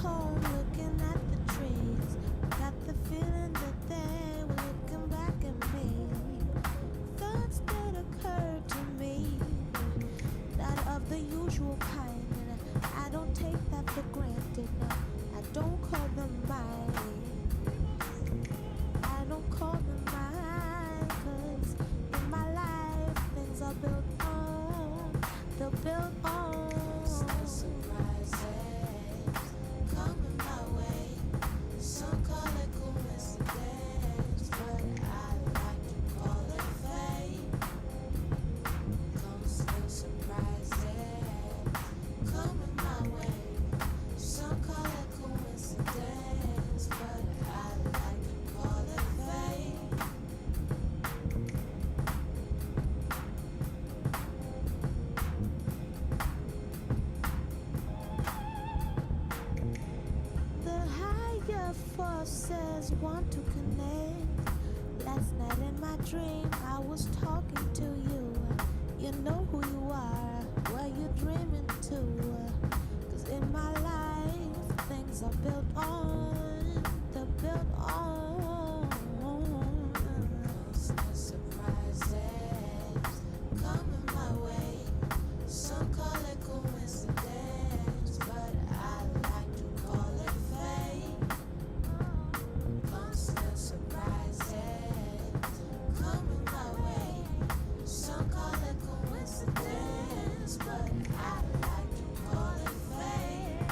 home looking at the trees. Got the feeling that they were looking back at me. Thoughts that occurred to me, not of the usual kind, and I don't take that for granted. No, I don't call them mine. I don't call them mine, 'cause in my life things are built on, they're built on. Surprises coming my way. Some call it coincidence, but I like to call it fate. Constant surprises coming my way. Some call it coincidence, but I like to call it fate. The higher forces want to connect. Last night in my dream I was talking to you. You know who you are, what you're dreaming to. 'Cause in my life things are built on, they're built on. Constant surprises coming my way. Some call it coincidence, but I like to call it fate. Constant surprises coming my way. Some call it coincidence, but I like to call it fate.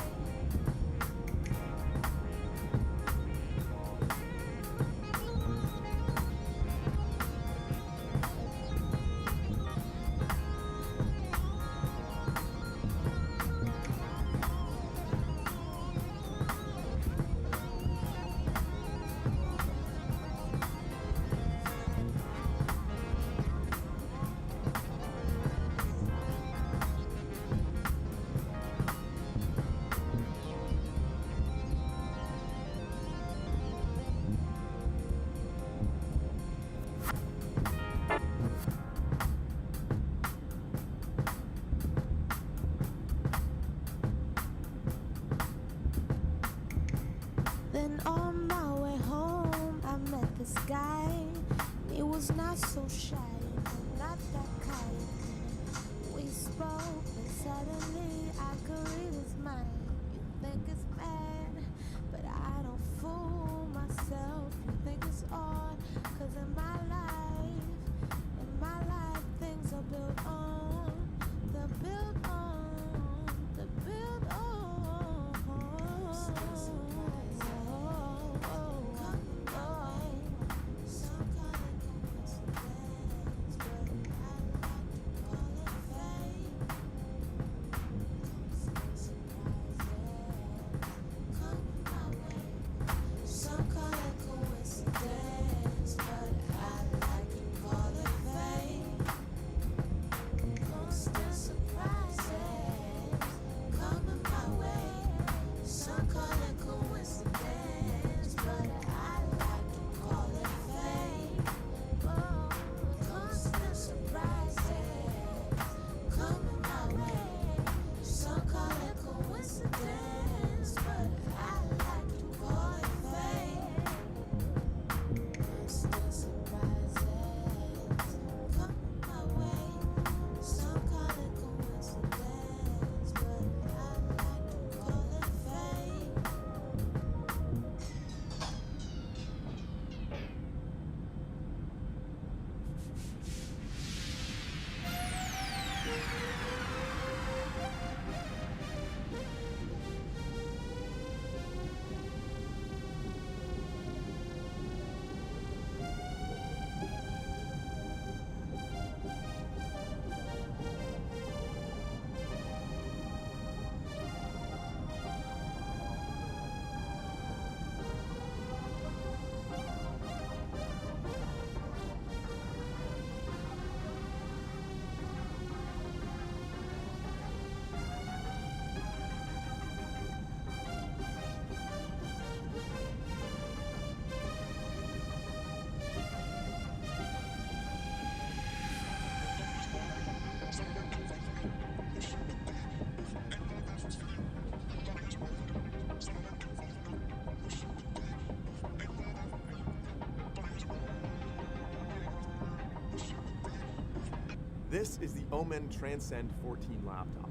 Then on my way home I met this guy. He was not so shy, not that kind. We spoke and suddenly I could read his mind. You think it's bad, but I don't fool myself. You think it's odd, 'cause in my life things are built on, they're built on, they're built on. This is the Omen Transcend 14 laptop.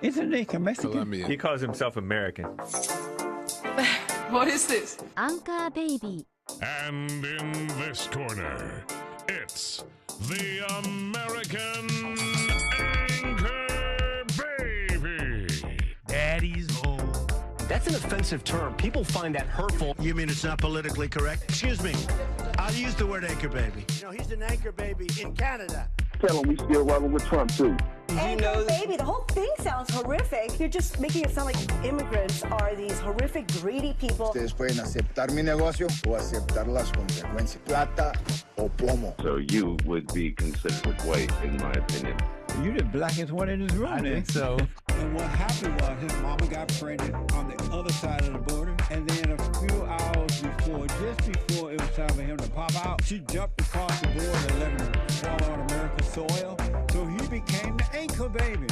Isn't he Mexican? Colombian. He calls himself American. What is this? Anchor Baby. And in this corner, it's the American Anchor Baby. Daddy's home. That's an offensive term. People find that hurtful. You mean it's not politically correct? Excuse me. I'll use the word anchor baby. You know, he's an anchor baby in Canada. Tell him we still rolling with Trump, too. Anchor baby, the whole thing sounds horrific. You're just making it sound like immigrants are these horrific, greedy people. Ustedes pueden aceptar mi negocio o aceptar las consecuencias. Plata o plomo. So you would be considered white, in my opinion. You the blackest one in this room, I think so. And what happened was his mama got pregnant on the other side of the border. And then a few hours before, just before it was time for him to pop out, she jumped across the border and let him fall on America's soil. So he became the anchor baby.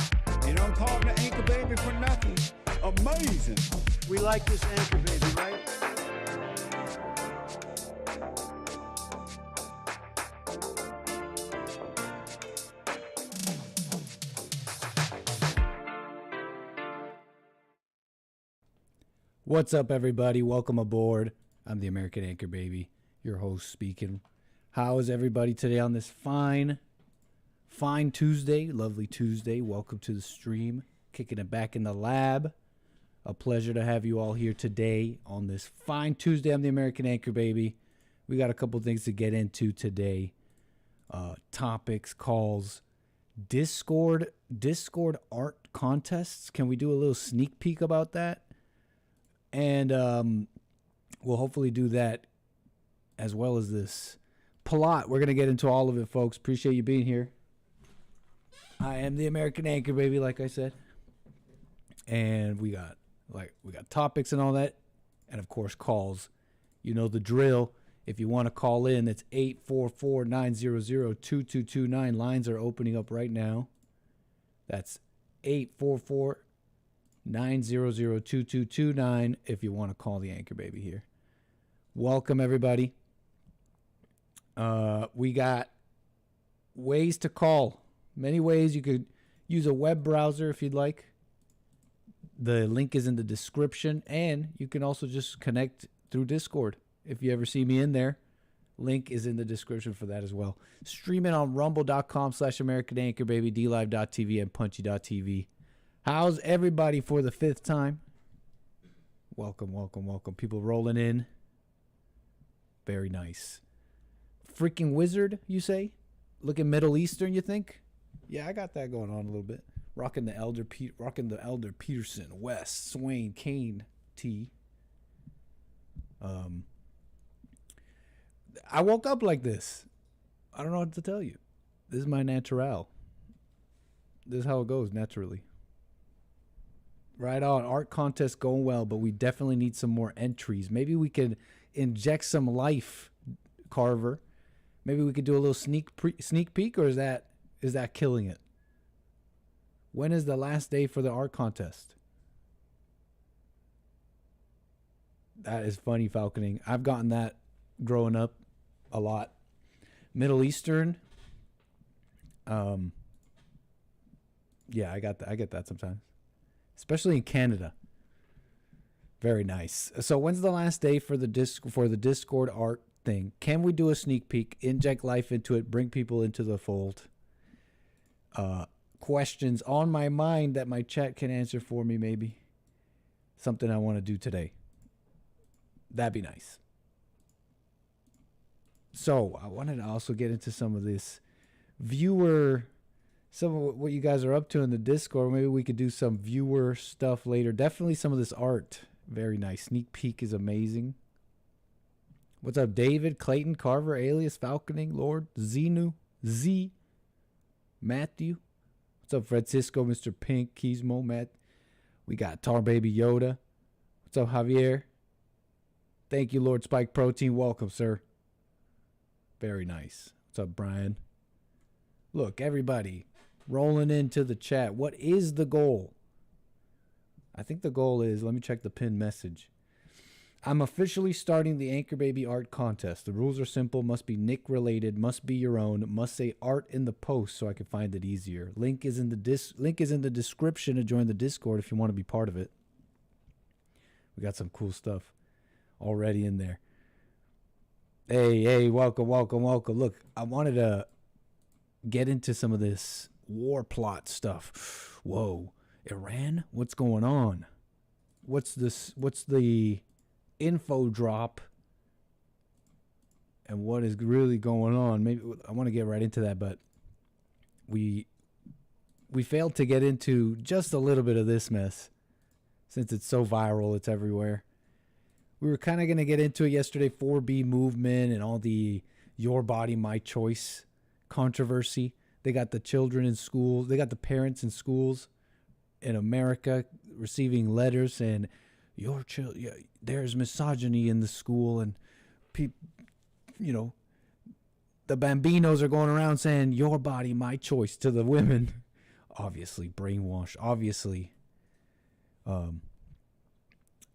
You don't call him the anchor baby for nothing. Amazing. We like this anchor baby, right? What's up, everybody? Welcome aboard. I'm the American Anchor Baby, your host speaking. How is everybody today on this fine Tuesday? Lovely Tuesday. Welcome to the stream. Kicking it back in the lab. A pleasure to have you all here today on this fine Tuesday. I'm the American Anchor Baby. We got a couple things to get into today. Topics, calls, Discord art contests. Can we do a little sneak peek about that? And we'll hopefully do that as well as this plot. We're going to get into all of it, folks. Appreciate you being here. I am the American Anchor Baby, like I said. And we got topics and all that. And, of course, calls. You know the drill. If you want to call in, it's 844-900-2229. Lines are opening up right now. That's 844-900-2229 if you want to call the Anchor Baby here. Welcome, everybody. We got ways to call. Many ways. You could use a web browser if you'd like. The link is in the description. And you can also just connect through Discord. If you ever see me in there, link is in the description for that as well. Streaming on rumble.com/American Anchor Baby, DLive.tv, and punchy.tv. How's everybody for the fifth time? Welcome, welcome, welcome. People rolling in. Very nice. Freaking wizard, you say? Looking Middle Eastern, you think? Yeah, I got that going on a little bit. Rocking the Elder Peterson, West, Swain, Kane, T. I woke up like this. I don't know what to tell you. This is my natural. This is how it goes naturally. Right on. Art contest going well, but we definitely need some more entries. Maybe we could inject some life, Carver. Maybe we could do a little sneak peek, or is that killing it? When is the last day for the art contest? That is funny, falconing. I've gotten that growing up a lot. Middle Eastern. Yeah, I get that sometimes. Especially in Canada. Very nice. So when's the last day for the Discord art thing? Can we do a sneak peek, inject life into it, bring people into the fold? Questions on my mind that my chat can answer for me, maybe. Something I want to do today. That'd be nice. So I wanted to also get into some of this some of what you guys are up to in the Discord. Maybe we could do some viewer stuff later. Definitely some of this art. Very nice. Sneak peek is amazing. What's up, David, Clayton, Carver, Alias, Falconing, Lord, Zenu, Z, Matthew. What's up, Francisco, Mr. Pink, Keysmo, Matt. We got Tar Baby Yoda. What's up, Javier? Thank you, Lord Spike Protein. Welcome, sir. Very nice. What's up, Brian? Look, everybody rolling into the chat. What is the goal? I think the goal is, let me check the pinned message. I'm officially starting the Anchor Baby art contest. The rules are simple. Must be Nick related. Must be your own. Must say art in the post so I can find it easier. Link is in the description to join the Discord if you want to be part of it. We got some cool stuff already in there. Hey, welcome. Look, I wanted to get into some of this war plot stuff. Whoa, Iran? What's going on? What's the info drop? And what is really going on? Maybe I want to get right into that, but we failed to get into just a little bit of this mess since it's so viral, it's everywhere. We were kind of going to get into it yesterday, 4B movement and all the your body, my choice controversy. They got the children in schools. They got the parents in schools in America receiving letters saying, your child, there's misogyny in the school. And, the bambinos are going around saying, your body, my choice to the women. Obviously, brainwash. Obviously,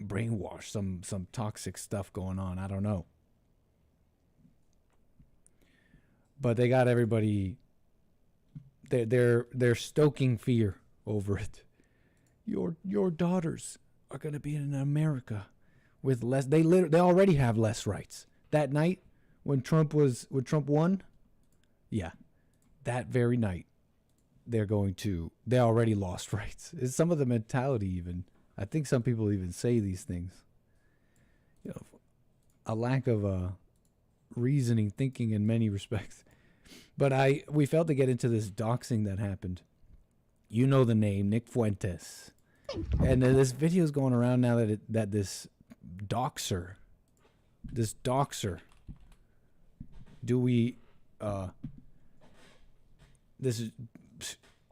brainwash, some toxic stuff going on. I don't know, but they got everybody. They're stoking fear over it. Your daughters are gonna be in America with less. They already have less rights. That night when Trump won, yeah, that very night they already lost rights. It's some of the mentality even. I think some people even say these things. A lack of reasoning, thinking in many respects. But we failed to get into this doxing that happened. You know the name, Nick Fuentes. And this video is going around now that this doxer, this is,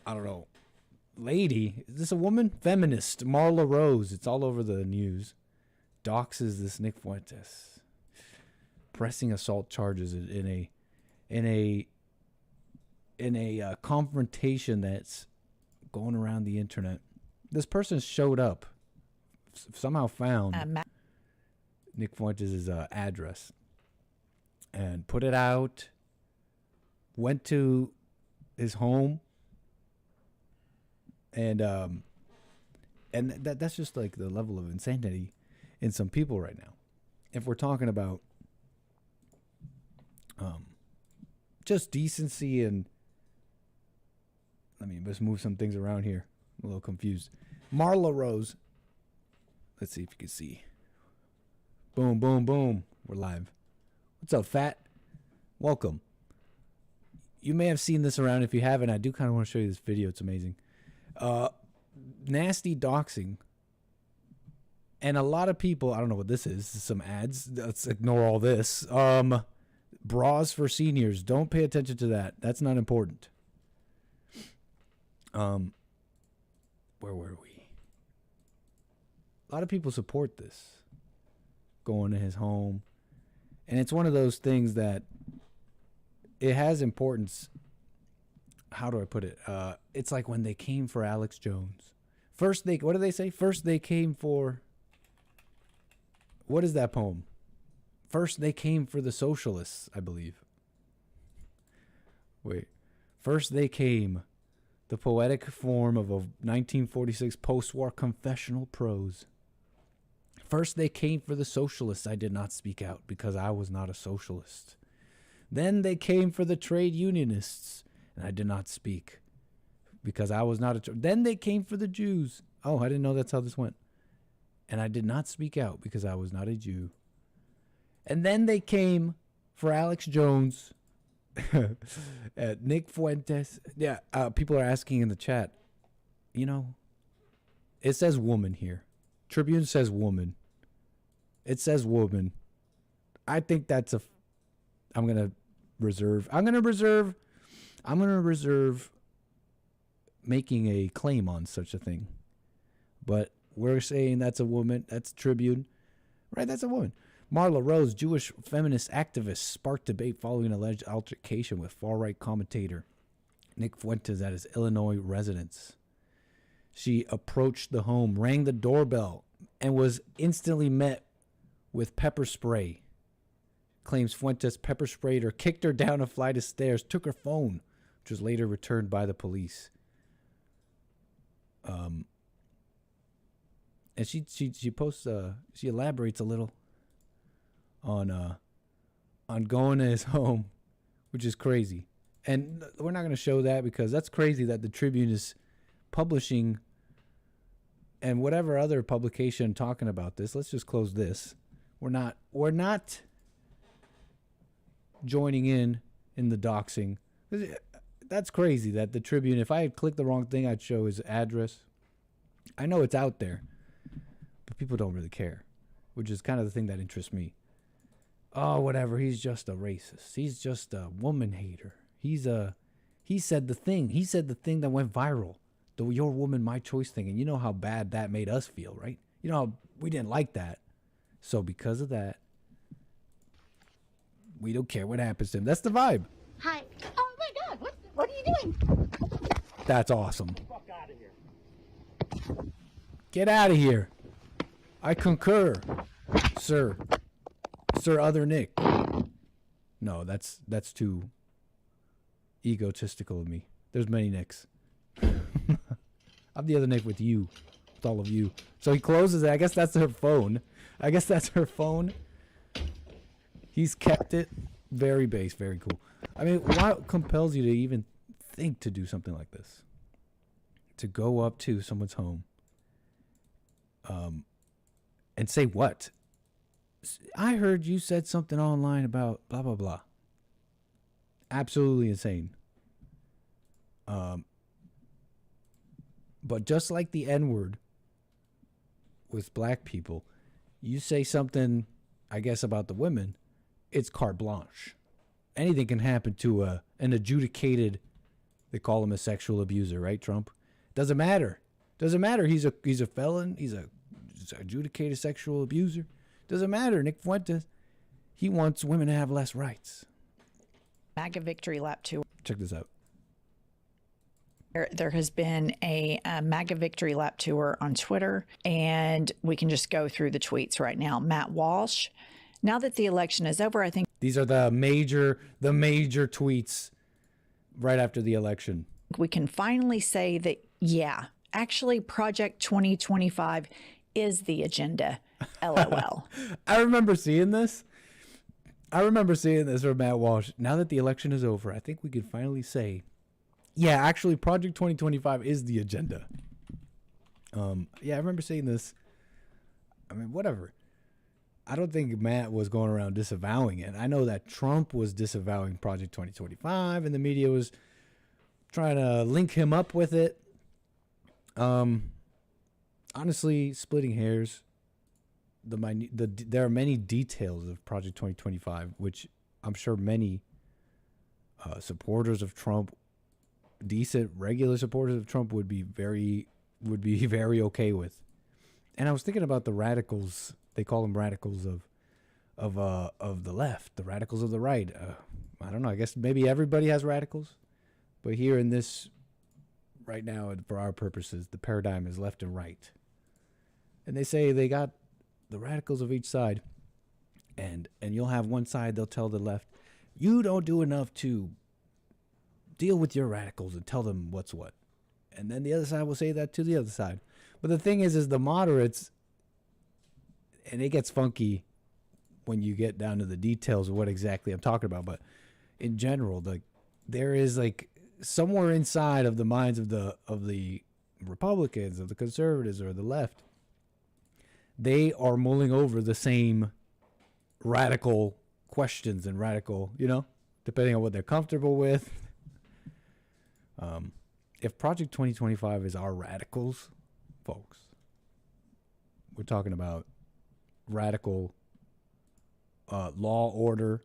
I don't know, lady, is this a woman? Feminist, Marla Rose, it's all over the news, doxes this Nick Fuentes, pressing assault charges in a confrontation that's going around the internet. This person showed up, somehow found Nick Fuentes' address and put it out, went to his home, and that's just like the level of insanity in some people right now. If we're talking about just decency and let me just move some things around here. I'm a little confused. Marla Rose. Let's see if you can see. Boom, boom, boom. We're live. What's up, Fat? Welcome. You may have seen this around. If you haven't, I do kind of want to show you this video. It's amazing. Nasty doxing. And a lot of people, I don't know what this is. Some ads. Let's ignore all this. Bras for seniors. Don't pay attention to that. That's not important. Where were we? A lot of people support this. Going to his home. And it's one of those things that it has importance. How do I put it? It's like when they came for Alex Jones. What do they say? First they came for, what is that poem? First they came for the socialists, I believe. Wait. First they came, the poetic form of a 1946 post-war confessional prose. First they came for the socialists. I did not speak out because I was not a socialist. Then they came for the trade unionists, and I did not speak because I was not a... Then they came for the Jews. Oh, I didn't know that's how this went. And I did not speak out because I was not a Jew. And then they came for Alex Jones, Nick Fuentes. Yeah, people are asking in the chat, it says woman here. Tribune says woman. It says woman. I think that's I'm going to reserve making a claim on such a thing. But we're saying that's a woman. That's Tribune. Right, that's a woman. Marla Rose, Jewish feminist activist, sparked debate following alleged altercation with far-right commentator Nick Fuentes at his Illinois residence. She approached the home, rang the doorbell, and was instantly met with pepper spray. Claims Fuentes pepper sprayed her, kicked her down a flight of stairs, took her phone, which was later returned by the police. And she posts she elaborates a little on going to his home, which is crazy. And we're not going to show that because that's crazy that the Tribune is publishing and whatever other publication talking about this. Let's just close this. We're not joining in the doxing. That's crazy that the Tribune, if I had clicked the wrong thing, I'd show his address. I know it's out there, but people don't really care, which is kind of the thing that interests me. Oh, whatever. He's just a racist. He's just a woman hater. He said the thing. He said the thing that went viral. The your woman, my choice thing. And you know how bad that made us feel, right? You know how we didn't like that. So because of that, we don't care what happens to him. That's the vibe. Hi. Oh my God. What are you doing? That's awesome. Get out of here. I concur, sir. Sir Other Nick. No, that's too egotistical of me. There's many Nicks. I'm the other Nick with you. With all of you. So he closes it. I guess that's her phone. He's kept it. Very base, very cool. I mean, what compels you to even think to do something like this? To go up to someone's home and say what? I heard you said something online about blah, blah, blah. Absolutely insane. But just like the N-word with black people, you say something, I guess, about the women, it's carte blanche. Anything can happen to an adjudicated, they call him a sexual abuser, right, Trump? Doesn't matter. Doesn't matter. He's a felon. He's an adjudicated sexual abuser. Doesn't matter. Nick Fuentes, he wants women to have less rights. MAGA Victory Lap Tour. Check this out. There has been a MAGA Victory Lap Tour on Twitter, and we can just go through the tweets right now. Matt Walsh, now that the election is over, I think these are the major tweets right after the election. We can finally say that, yeah, actually Project 2025 is the agenda. LOL. I remember seeing this from Matt Walsh. Now that the election is over, I think we can finally say, yeah, actually Project 2025 is the agenda. Yeah, I remember seeing this. I mean, whatever. I don't think Matt was going around disavowing it. I know that Trump was disavowing Project 2025 and the media was trying to link him up with it. Honestly, splitting hairs. There are many details of Project 2025, which I'm sure many supporters of Trump, decent regular supporters of Trump, would be very okay with. And I was thinking about the radicals. They call them radicals of the left, the radicals of the right. I don't know. I guess maybe everybody has radicals, but here in this right now, for our purposes, the paradigm is left and right. And they say they got the radicals of each side, and you'll have one side, they'll tell the left, you don't do enough to deal with your radicals and tell them what's what. And then the other side will say that to the other side. But the thing is the moderates, and it gets funky when you get down to the details of what exactly I'm talking about, but in general, there is somewhere inside of the minds of the Republicans, of the conservatives, or the left, they are mulling over the same radical questions and radical, depending on what they're comfortable with. If Project 2025 is our radicals, folks, we're talking about radical law, order,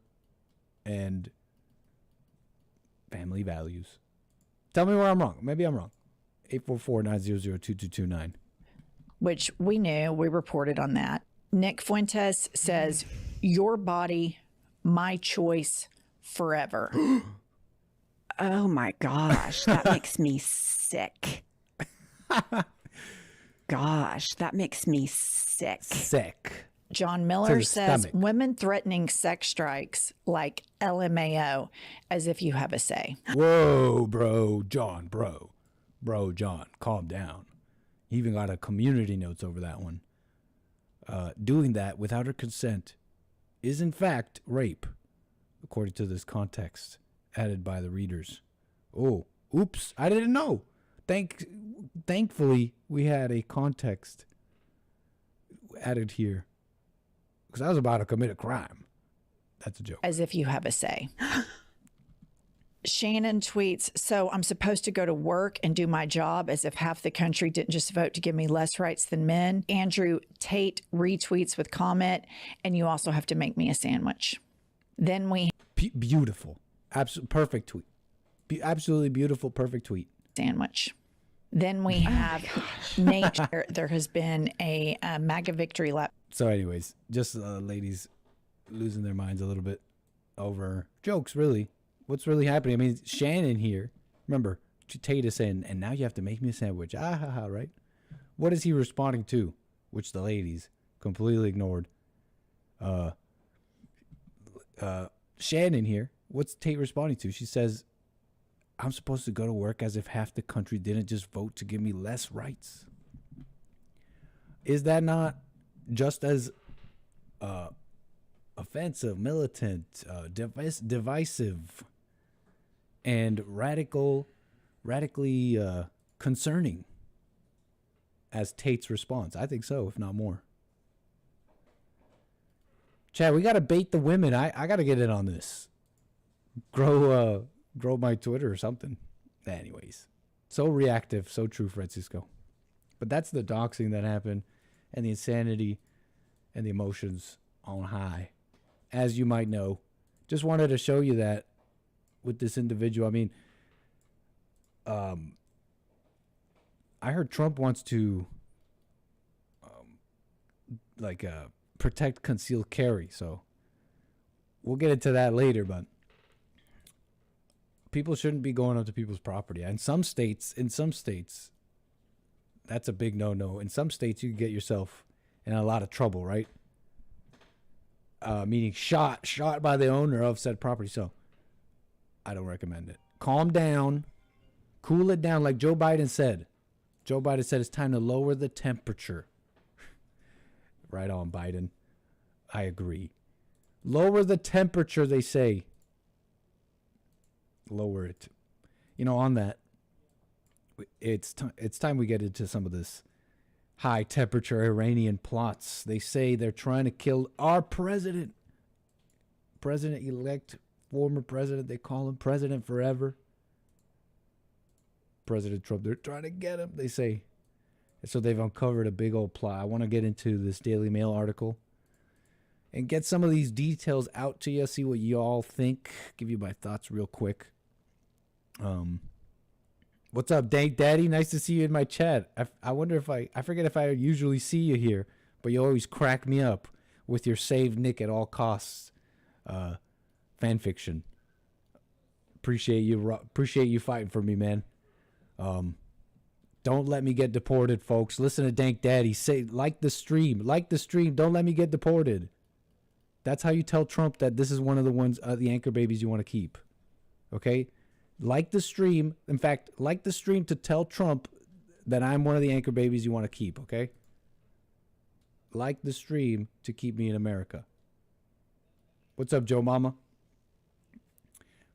and family values. Tell me where I'm wrong. Maybe I'm wrong. 844-900-2229. Which we knew, we reported on that. Nick Fuentes says, your body, my choice, forever. Oh my gosh, that makes me sick. Gosh, that makes me sick. Sick. John Miller the says stomach. women threatening sex strikes like LMAO, as if you have a say. Whoa, bro, John, John, calm down. You even got a community notes over that one. Doing that without her consent is in fact rape, according to this context added by the readers. Oh, oops, I didn't know. Thankfully, we had a context added here because I was about to commit a crime. That's a joke. As if you have a say. Shannon tweets, so I'm supposed to go to work and do my job as if half the country didn't just vote to give me less rights than men. Andrew Tate retweets with comment, and you also have to make me a sandwich. Then we... Beautiful. Perfect tweet. Absolutely beautiful, perfect tweet. Sandwich. Then we have nature. There has been a MAGA victory lap. So anyways, just ladies losing their minds a little bit over jokes, really. What's really happening? I mean, Shannon here, remember, Tate is saying, and now you have to make me a sandwich. Ah, ha, ha, right? What is he responding to? Which the ladies completely ignored. Shannon here, what's Tate responding to? She says, I'm supposed to go to work as if half the country didn't just vote to give me less rights. Is that not just as offensive, militant, divisive, and radically concerning as Tate's response? I think so, if not more. Chad, we got to bait the women. I got to get in on this. Grow my Twitter or something. Anyways, so reactive, so true, Francisco. But that's the doxing that happened and the insanity and the emotions on high. As you might know, just wanted to show you that with this individual. I mean, I heard Trump wants to protect concealed carry. So we'll get into that later, but people shouldn't be going onto people's property. In some states, that's a big no-no. In some states, you can get yourself in a lot of trouble, right? Meaning shot by the owner of said property. So I don't recommend it. Calm down, cool it down. Like Joe Biden said. Joe Biden said it's time to lower the temperature. Right on, Biden. I agree. Lower the temperature, they say. Lower it. You know, on that, it's time we get into some of this high temperature Iranian plots. They say they're trying to kill our president. President-elect, former president, they call him president forever. President Trump, they're trying to get him, they say. And so they've uncovered a big old plot. I want to get into this Daily Mail article and get some of these details out to you, see what you all think. Give you my thoughts real quick. What's up, Dank Daddy? Nice to see you in my chat. I wonder if I forget if I usually see you here, but you always crack me up with your save Nick at all costs fan fiction. Appreciate you fighting for me, man. Don't let me get deported, folks. Listen to Dank Daddy. Say, like the stream. Don't let me get deported. That's how you tell Trump that this is one of the ones, the anchor babies you want to keep. Okay? Like the stream. In fact, like the stream to tell Trump that I'm one of the anchor babies you want to keep, okay? Like the stream to keep me in America. What's up, Joe Mama?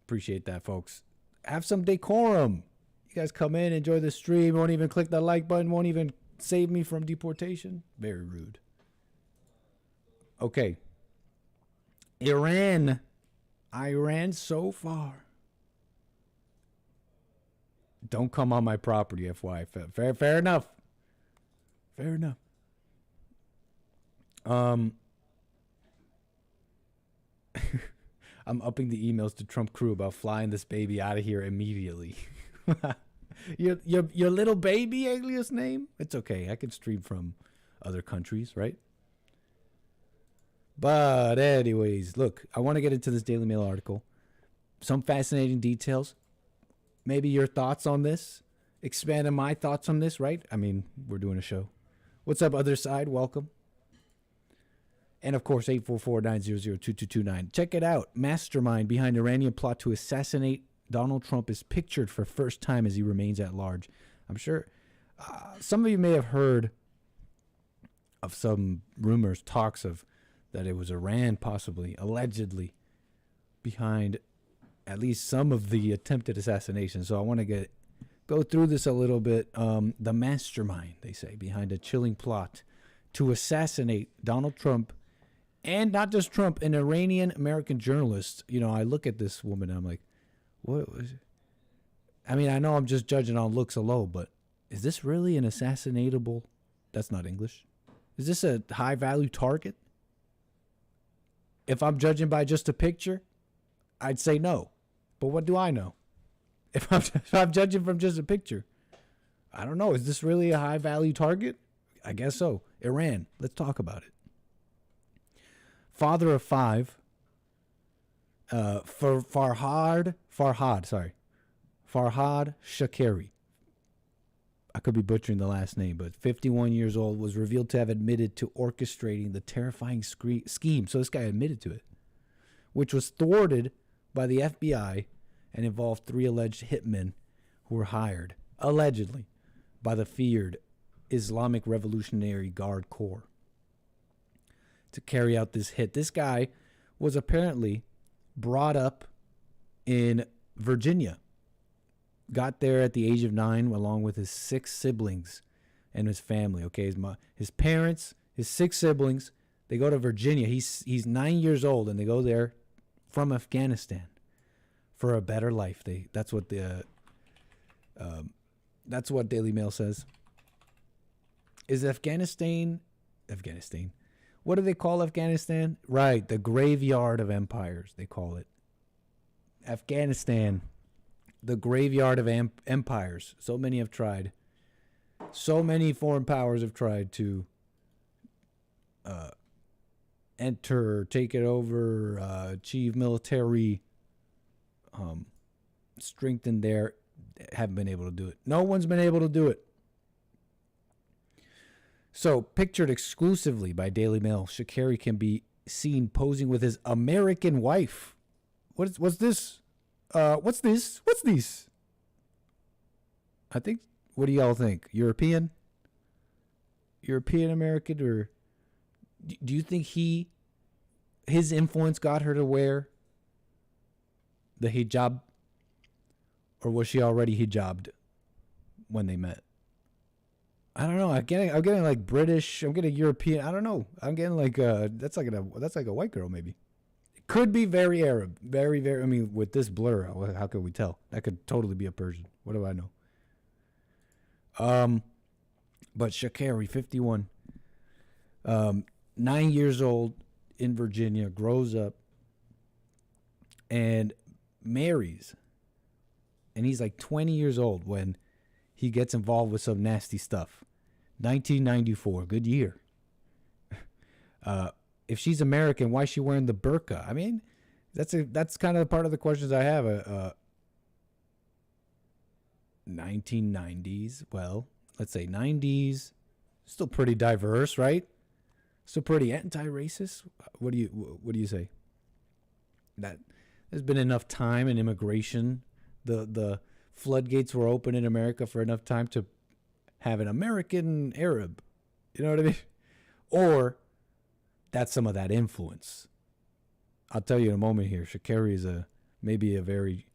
Appreciate that, folks. Have some decorum. You guys come in, enjoy the stream, won't even click the like button, won't even save me from deportation. Very rude. Okay. Iran so far. Don't come on my property, FYI. Fair enough. Fair enough. I'm upping the emails to Trump crew about flying this baby out of here immediately. Your little baby alias name? It's okay. I can stream from other countries, right? But anyways, look, I want to get into this Daily Mail article. Some fascinating details. Maybe your thoughts on this. Expanding my thoughts on this, right? I mean, we're doing a show. What's up, other side? Welcome. And, of course, 844-900-2229. Check it out. Mastermind behind Iranian plot to assassinate Donald Trump is pictured for first time as he remains at large. I'm sure some of you may have heard of some rumors, talks of that it was Iran possibly, allegedly, behind at least some of the attempted assassination. So I want to go through this a little bit. The mastermind, they say, behind a chilling plot to assassinate Donald Trump, and not just Trump, an Iranian American journalist. You know, I look at this woman and I'm like, what was it? I mean, I know I'm just judging on looks alone, but is this really an assassinatable? That's not English. Is this a high value target? If I'm judging by just a picture, I'd say no. But what do I know? If I'm judging from just a picture, I don't know. Is this really a high value target? I guess so. Iran. Let's talk about it. Father of five, Farhad 𝒔𝒐𝒄𝒊𝒂𝒍𝒔. I could be butchering the last name, but 51 years old, was revealed to have admitted to orchestrating the terrifying scheme. So this guy admitted to it, which was thwarted by the FBI and involved 3 alleged hitmen who were hired, allegedly, by the feared Islamic Revolutionary Guard Corps to carry out this hit. This guy was apparently brought up in Virginia, got there at the age of 9 along with his 6 siblings and his family. Okay, his parents, his 6 siblings, they go to Virginia. He's 9 years old, and they go there from Afghanistan for a better life. That's what Daily Mail says. Is Afghanistan? What do they call Afghanistan? Right, the graveyard of empires, they call it. Afghanistan, the graveyard of empires. So many have tried. So many foreign powers have tried to enter, take it over, achieve military strengthen there. Haven't been able to do it. No one's been able to do it. So, pictured exclusively by Daily Mail, �𝒐𝒄𝒊𝒂𝒍𝒔 can be seen posing with his American wife. What's this? What's this? I think, what do y'all think? European American, or do you think his influence got her to wear the hijab, or was she already hijabbed when they met? I don't know. I'm getting like British. I'm getting European. I don't know. I'm getting like that's like a white girl maybe. It could be very Arab, very very. I mean, with this blur, how could we tell? That could totally be a Persian. What do I know? But �𝒐𝒄𝒊𝒂𝒍𝒔, 51, 9 years old in Virginia, grows up and marries, and he's like 20 years old when he gets involved with some nasty stuff. 1994, good year. If she's American, why is she wearing the burqa? I mean, that's kind of part of the questions I have. 1990s, well, let's say 90s, still pretty diverse, right? Still pretty anti-racist. What do you say? That there's been enough time in immigration. The floodgates were open in America for enough time to have an American Arab. You know what I mean? Or that's some of that influence. I'll tell you in a moment here. �𝒐𝒄𝒊𝒂𝒍𝒔 is maybe a very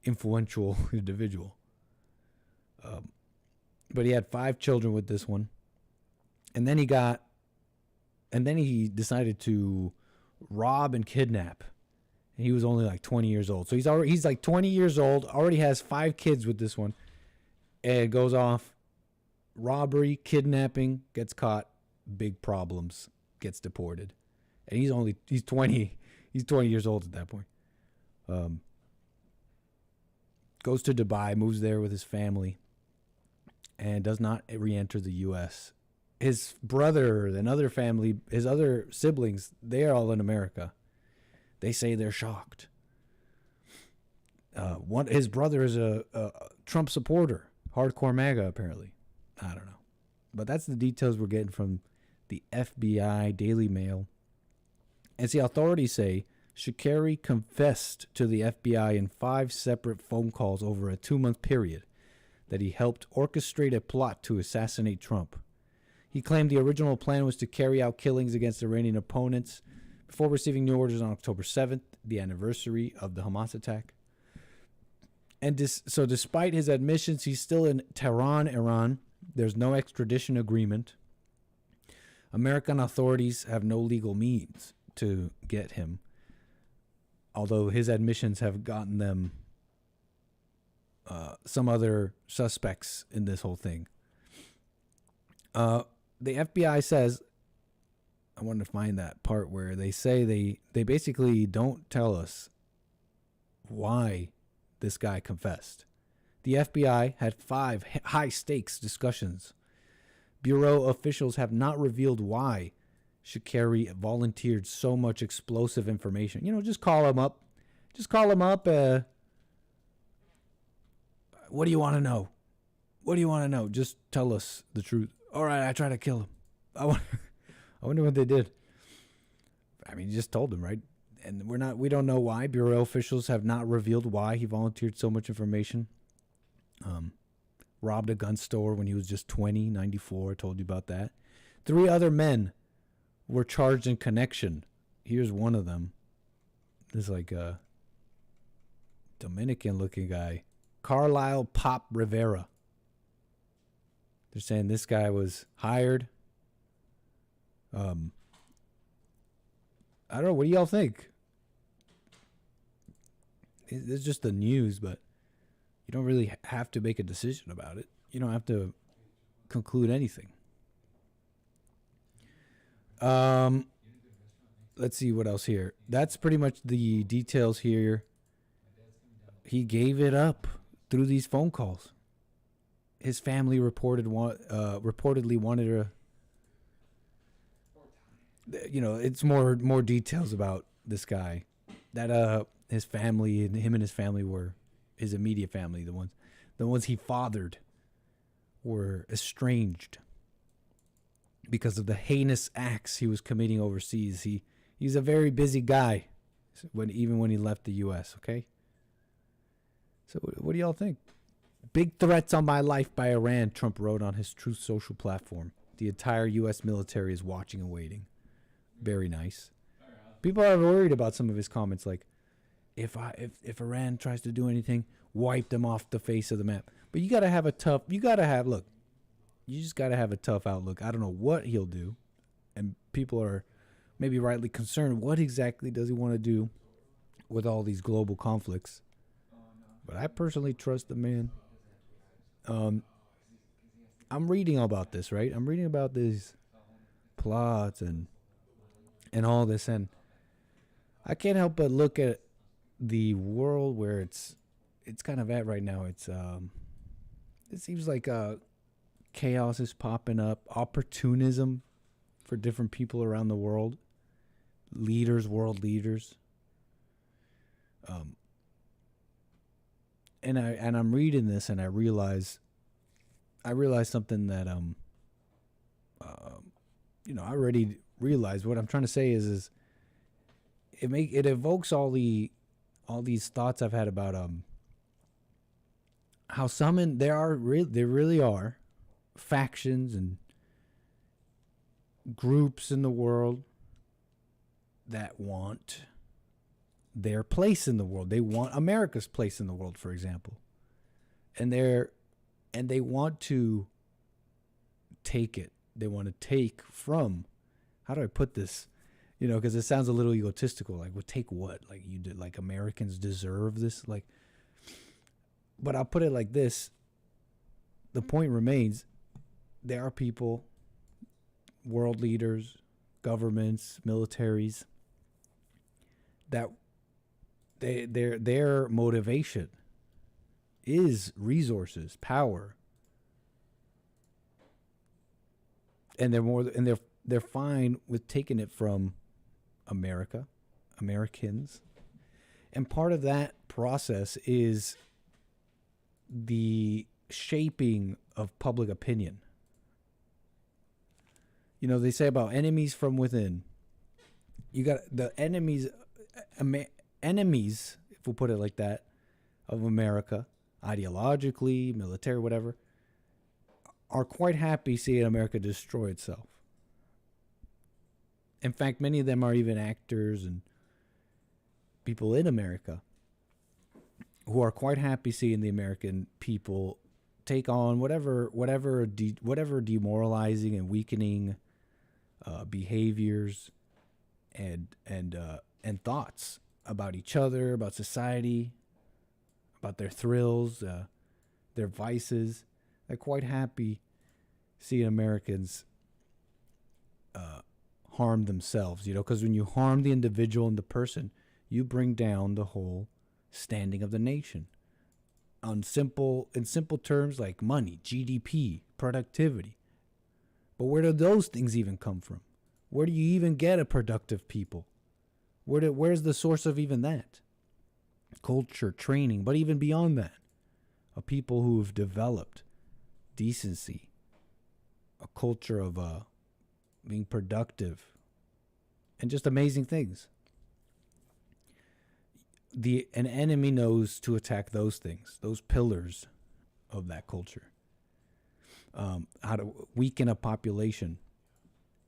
influential individual. But he had 5 children with this one. And then he decided to rob and kidnap. And he was only like 20 years old. So he's like 20 years old, already has 5 kids with this one, and goes off, robbery, kidnapping, gets caught, big problems, gets deported. And he's 20 years old at that point. Goes to Dubai, moves there with his family, and does not re-enter the U.S. His brother and other family, his other siblings, they are all in America. They say they're shocked. His brother is a Trump supporter, hardcore MAGA apparently. I don't know. But that's the details we're getting from the FBI, Daily Mail. And see, authorities say �𝒊𝒂𝒔𝒕𝒓𝒆𝒂𝒎 confessed to the FBI in 5 separate phone calls over a 2-month period that he helped orchestrate a plot to assassinate Trump. He claimed the original plan was to carry out killings against Iranian opponents before receiving new orders on October 7th, the anniversary of the Hamas attack. And so despite his admissions, he's still in Tehran, Iran. There's no extradition agreement. American authorities have no legal means to get him, although his admissions have gotten them some other suspects in this whole thing. The FBI says, I want to find that part where they say they basically don't tell us why this guy confessed. The FBI had 5 high-stakes discussions. Bureau officials have not revealed why �𝒊𝒂𝒔𝒕𝒓𝒆𝒂𝒎 volunteered so much explosive information. You know, just call him up. Just call him up. What do you want to know? What do you want to know? Just tell us the truth. All right, I try to kill him. I wonder what they did. I mean, you just told him, right? And we don't know why. Bureau officials have not revealed why he volunteered so much information. Robbed a gun store when he was just 20, 94. I told you about that. 3 other men were charged in connection. Here's one of them. This is like a Dominican-looking guy. Carlisle Pop Rivera. They're saying this guy was hired. I don't know. What do y'all think? It's just the news, but you don't really have to make a decision about it. You don't have to conclude anything. Let's see what else here. That's pretty much the details here. He gave it up through these phone calls. His family reportedly wanted to. You know, it's more details about this guy. That his family and him and his family were his immediate family, the ones he fathered, were estranged because of the heinous acts he was committing overseas. He's a very busy guy even when he left the U.S., okay? So what do y'all think? Big threats on my life by Iran, Trump wrote on his Truth Social platform. The entire U.S. military is watching and waiting. Very nice. People are worried about some of his comments, like, if Iran tries to do anything, wipe them off the face of the map. But you just gotta have a tough outlook. I don't know what he'll do. And people are maybe rightly concerned. What exactly does he want to do with all these global conflicts? But I personally trust the man. I'm reading about this, right? I'm reading about these plots and all this, and I can't help but look at the world where it's kind of at right now. It seems like chaos is popping up, opportunism for different people around the world, world leaders. And I'm reading this and I realize something that I already realized. What I'm trying to say is it evokes all these thoughts I've had about how there really are factions and groups in the world that want their place in the world. They want America's place in the world, for example. And they want to take it. They want to take from, how do I put this? You know, because it sounds a little egotistical. Like, well, take what? Like, you did, like, Americans deserve this? Like, but I'll put it like this. The point remains, there are people, world leaders, governments, militaries, that their motivation is resources, power, and they're fine with taking it from Americans, and part of that process is the shaping of public opinion. You know, they say about enemies from within. You got the enemies, if we'll put it like that, of America, ideologically, military, whatever, are quite happy seeing America destroy itself. In fact, many of them are even actors and people in America who are quite happy seeing the American people take on whatever demoralizing and weakening behaviors and thoughts about each other, about society, about their thrills, their vices. They're quite happy seeing Americans harm themselves, because when you harm the individual and the person, you bring down the whole standing of the nation. In simple terms like money, GDP, productivity. But where do those things even come from? Where do you even get a productive people? Where's the source of even that? Culture, training, but even beyond that, a people who have developed decency, a culture of being productive, and just amazing things. An enemy knows to attack those things, those pillars of that culture. How to weaken a population.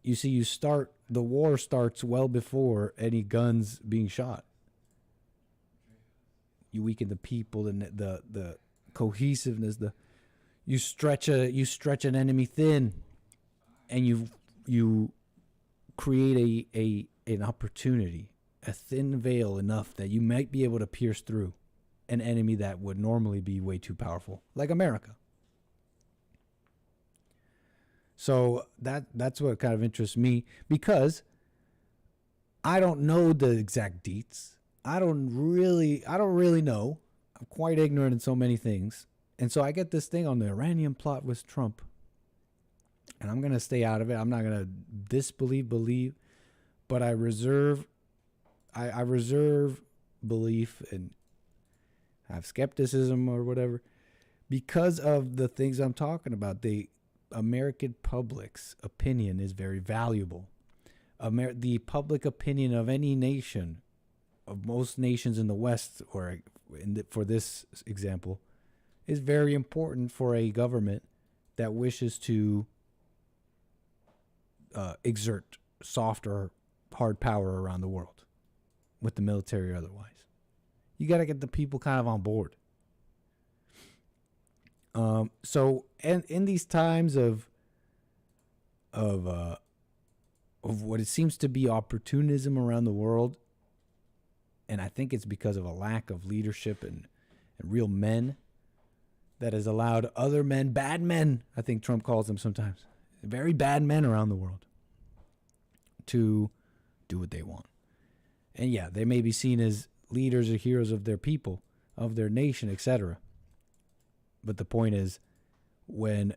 You see, the war starts well before any guns being shot. You weaken the people, the cohesiveness. You stretch an enemy thin, and you create an opportunity, a thin veil enough that you might be able to pierce through an enemy that would normally be way too powerful, like America. So that's what kind of interests me, because I don't know the exact deets. I don't really know. I'm quite ignorant in so many things. And so I get this thing on the Iranian plot with Trump. And I'm going to stay out of it. I'm not going to believe, but I reserve belief and have skepticism or whatever because of the things I'm talking about. The American public's opinion is very valuable. The public opinion of any nation, of most nations in the West, or for this example, is very important for a government that wishes to exert soft or hard power around the world, with the military or otherwise. You got to get the people kind of on board. So, and in these times of what it seems to be opportunism around the world, and I think it's because of a lack of leadership and real men that has allowed other men, bad men, I think Trump calls them sometimes, very bad men around the world, to do what they want. And yeah, they may be seen as leaders or heroes of their people, of their nation, etc. But the point is, when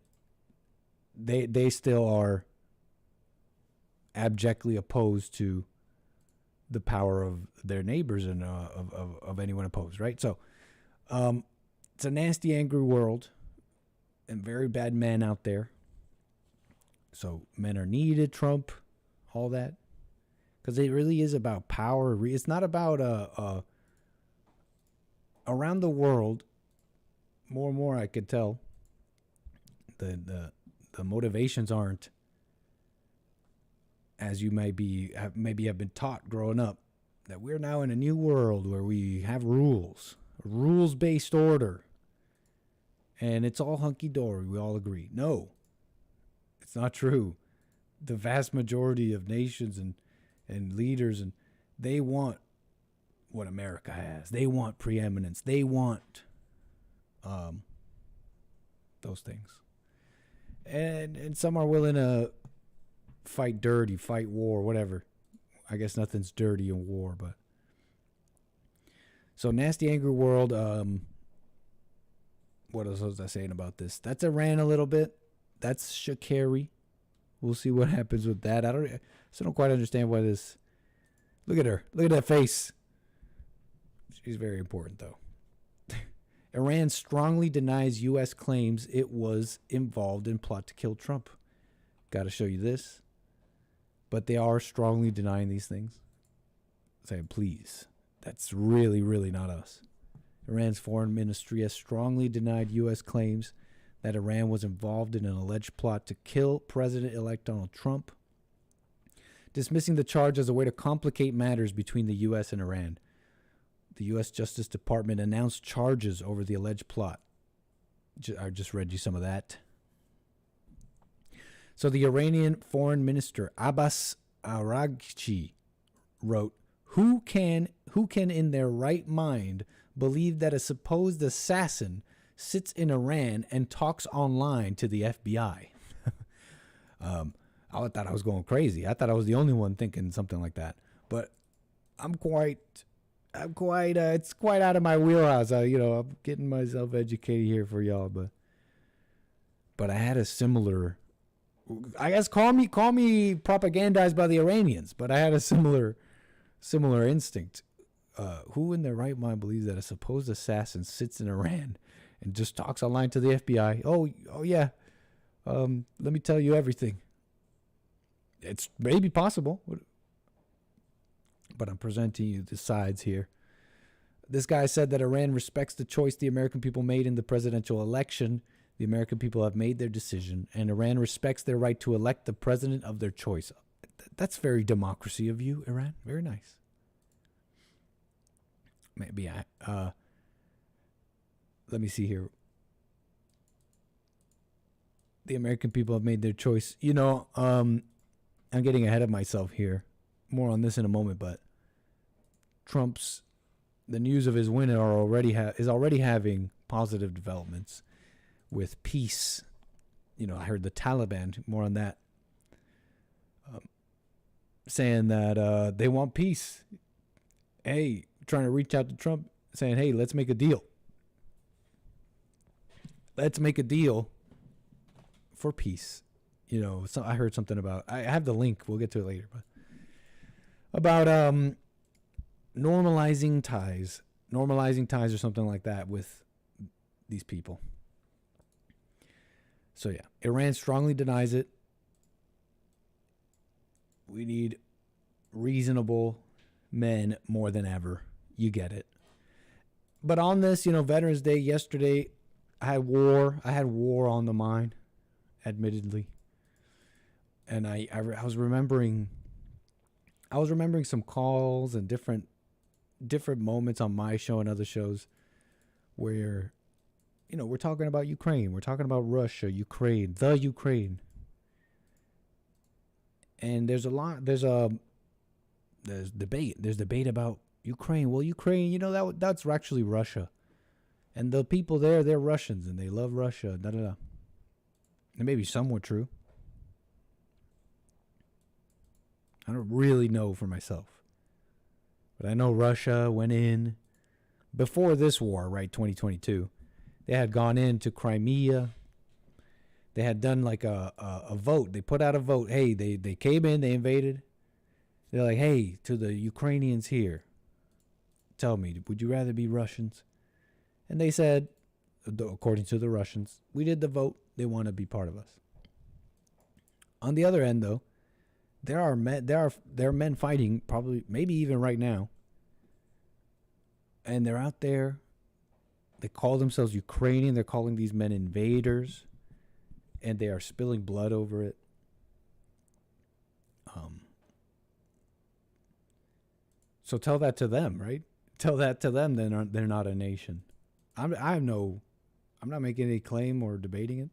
they still are abjectly opposed to the power of their neighbors and of anyone opposed, right? So it's a nasty, angry world and very bad men out there. So men are needed, Trump, all that. Because it really is about power. It's not about around the world. More and more, I could tell the motivations aren't as you maybe have been taught growing up, that we're now in a new world where we have rules, a rules-based order, and it's all hunky-dory. We all agree. No, it's not true. The vast majority of nations and leaders, and they want what America has. They want preeminence. They want those things. And some are willing to fight dirty, fight war, whatever. I guess nothing's dirty in war, but so nasty, angry world. What else was I saying about this? That's Iran a little bit. That's 𝒔𝒐𝒄𝒊𝒂𝒍𝒔. We'll see what happens with that. I don't quite understand why this. Look at her. Look at that face. She's very important, though. Iran strongly denies U.S. claims it was involved in plot to kill Trump. Got to show you this. But they are strongly denying these things. saying, please, that's really, really not us. Iran's foreign ministry has strongly denied U.S. claims that Iran was involved in an alleged plot to kill President-elect Donald Trump, dismissing the charge as a way to complicate matters between the U.S. and Iran. The U.S. Justice Department announced charges over the alleged plot. I just read you some of that. So the Iranian foreign minister Abbas Araghchi wrote, Who can in their right mind believe that a supposed assassin sits in Iran and talks online to the FBI? I thought I was going crazy. I thought I was the only one thinking something like that. But it's quite out of my wheelhouse. I'm getting myself educated here for y'all, but I had a similar, I guess call me propagandized by the Iranians, but I had a similar instinct. Who in their right mind believes that a supposed assassin sits in Iran and just talks online to the FBI? Oh yeah. Let me tell you everything. It's maybe possible, but I'm presenting you the sides here. This guy said that Iran respects the choice the American people made in the presidential election. The American people have made their decision, and Iran respects their right to elect the president of their choice. That's very democracy of you, Iran. Very nice. Maybe let me see here. The American people have made their choice. I'm getting ahead of myself here. More on this in a moment, but the news of his win is already having positive developments with peace. I heard the Taliban, more on that, saying that they want peace. Hey, trying to reach out to Trump, saying, hey, let's make a deal. Let's make a deal for peace. So I heard something about, I have the link, we'll get to it later, but about normalizing ties or something like that with these people. So yeah, Iran strongly denies it. We need reasonable men more than ever. You get it. But on this, Veterans Day yesterday, I had war on the mind, admittedly. And I was remembering some calls and different moments on my show and other shows where, we're talking about Ukraine, we're talking about Russia, the Ukraine. And there's debate about Ukraine. Well, Ukraine, that's actually Russia. And the people there, they're Russians and they love Russia, And maybe some were true. I don't really know for myself. But I know Russia went in before this war, right, 2022. They had gone into Crimea. They had done like a vote. They put out a vote. Hey, they came in, they invaded. They're like, hey, to the Ukrainians here, tell me, would you rather be Russians? And they said, according to the Russians, we did the vote. They want to be part of us. On the other end, though, there are men fighting, probably, maybe even right now. And they're out there. They call themselves Ukrainian. They're calling these men invaders. And they are spilling blood over it. So tell that to them, right? Tell that to them. They're not a nation. I'm not making any claim or debating it.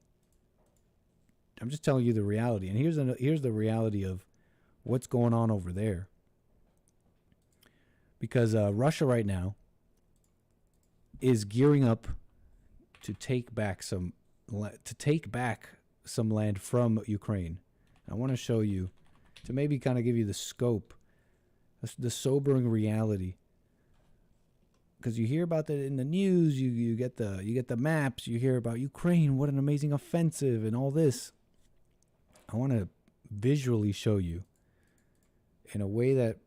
I'm just telling you the reality. And here's the reality of what's going on over there. Because Russia right now is gearing up to take back some land from Ukraine. I want to show you, to maybe kind of give you the scope, the sobering reality. Because you hear about that in the news, you get the maps, you hear about Ukraine, what an amazing offensive and all this. I want to visually show you in a way that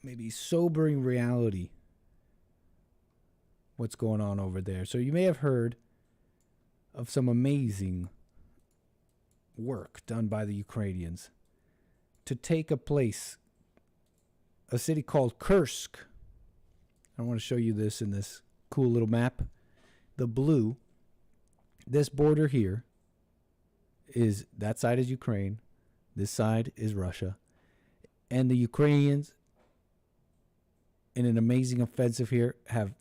maybe sobering reality what's going on over there. So you may have heard of some amazing work done by the Ukrainians to take a place a city called Kursk. I want to show you this in this cool little map. The blue, this border here, is that side is Ukraine. This side is Russia. And the Ukrainians, in an amazing offensive here, have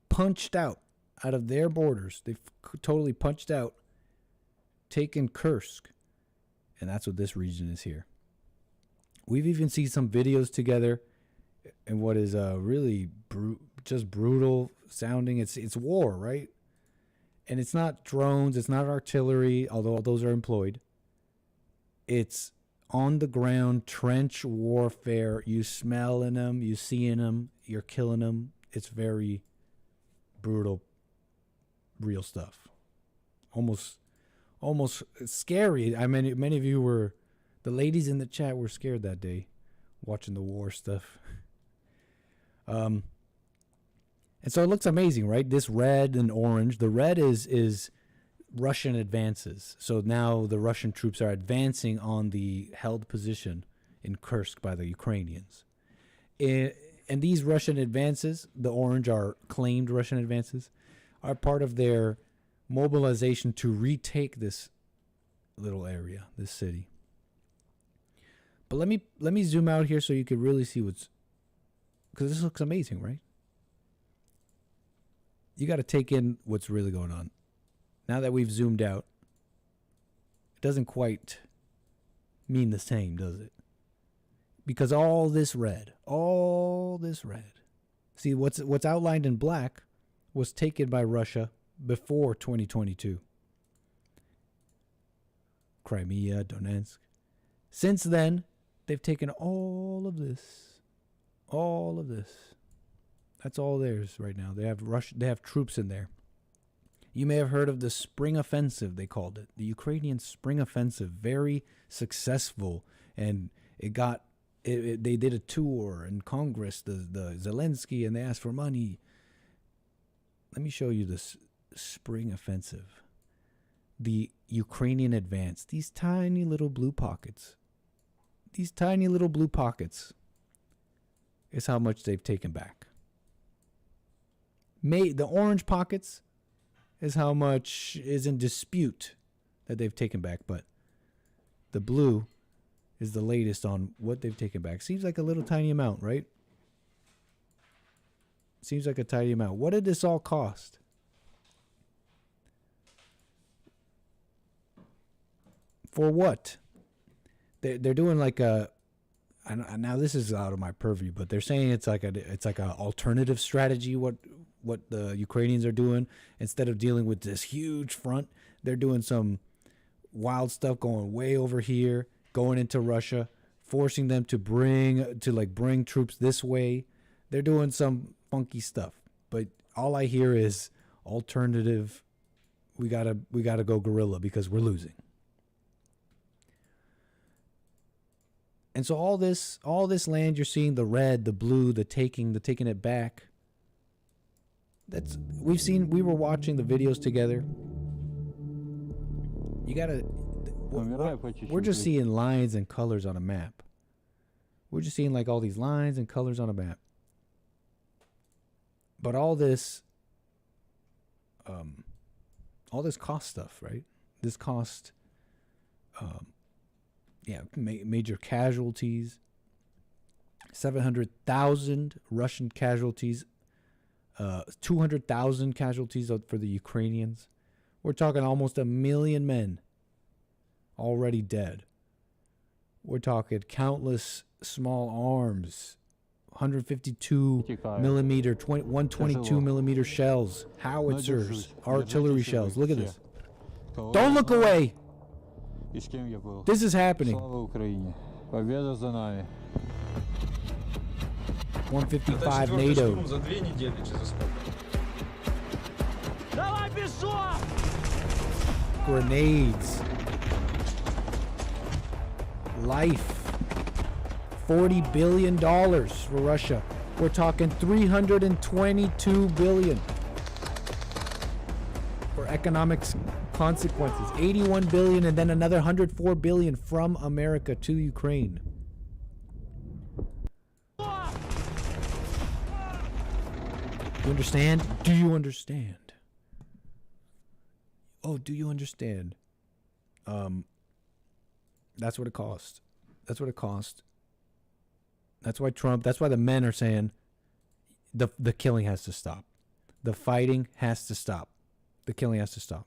punched out of their borders. They've totally punched out, taken Kursk. And that's what this region is here. We've even seen some videos together in what is really just brutal sounding. It's war, right? And it's not drones, it's not artillery, although all those are employed. It's on the ground trench warfare. You smelling them, you seeing them, you're killing them. It's very brutal, real stuff. Almost scary. I mean, many of you were, the ladies in the chat were scared that day watching the war stuff. And so it looks amazing, right? This red and orange. The red is Russian advances. So now the Russian troops are advancing on the held position in Kursk by the Ukrainians. And these Russian advances, the orange are claimed Russian advances, are part of their mobilization to retake this little area, this city. But let me zoom out here so you can really see what's, because this looks amazing, right? You got to take in what's really going on. Now that we've zoomed out, it doesn't quite mean the same, does it? Because all this red. See, what's outlined in black was taken by Russia before 2022. Crimea, Donetsk. Since then, they've taken all of this. That's all theirs right now. They have troops in there. You may have heard of the Spring Offensive, they called it. The Ukrainian Spring Offensive, very successful, and they did a tour in Congress, the Zelensky, and they asked for money. Let me show you this Spring Offensive. The Ukrainian advance, these tiny little blue pockets. These tiny little blue pockets is how much they've taken back. The orange pockets is how much is in dispute that they've taken back, but the blue is the latest on what they've taken back. Seems like a little tiny amount, right? Seems like a tiny amount. What did this all cost? For what? They're doing like a, now this is out of my purview, but they're saying it's like a alternative strategy. What the Ukrainians are doing, instead of dealing with this huge front, they're doing some wild stuff, going way over here, going into Russia, forcing them to bring troops this way. They're doing some funky stuff, but all I hear is alternative. We gotta go guerrilla because we're losing. And so all this land you're seeing, the red, the blue, the taking it back. We were watching the videos together. We're just seeing lines and colors on a map. We're just seeing like all these lines and colors on a map. But all this cost stuff, right? This cost, major casualties, 700,000 Russian casualties, 200,000 casualties for the Ukrainians. We're talking almost 1 million men already dead. We're talking countless small arms, 152 millimeter, 122 millimeter shells, howitzers, artillery shells. Look at this. Don't look away. This is happening. 155 NATO. Grenades. Life. $40 billion for Russia. We're talking $322 billion for economic consequences. $81 billion and then another $104 billion from America to Ukraine. You understand? Do you understand? Oh, do you understand? That's what it cost. That's what it cost. That's why the men are saying the killing has to stop. The fighting has to stop. The killing has to stop.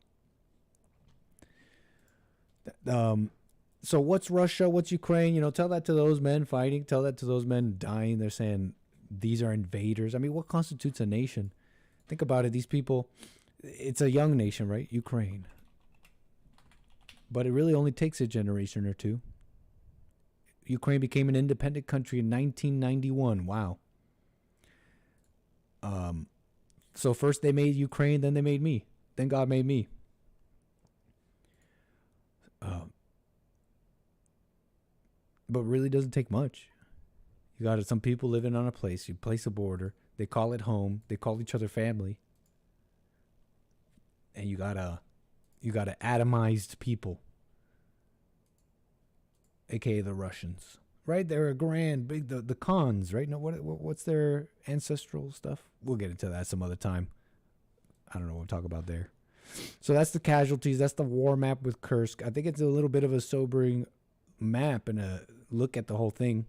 So what's Russia? What's Ukraine? You know, tell that to those men fighting. Tell that to those men dying. They're saying these are invaders. I mean, what constitutes a nation? Think about it. These people, it's a young nation, right? Ukraine. But it really only takes a generation or two. Ukraine became an independent country in 1991. Wow. So first they made Ukraine, then they made me. Then God made me. But really doesn't take much. You got some people living on a place. You place a border. They call it home. They call each other family. And you got atomized people, aka the Russians, right? They're a grand big the Khans, right? No, what's their ancestral stuff? We'll get into that some other time. I don't know what we'll talk about there. So that's the casualties. That's the war map with Kursk. I think it's a little bit of a sobering map and a look at the whole thing.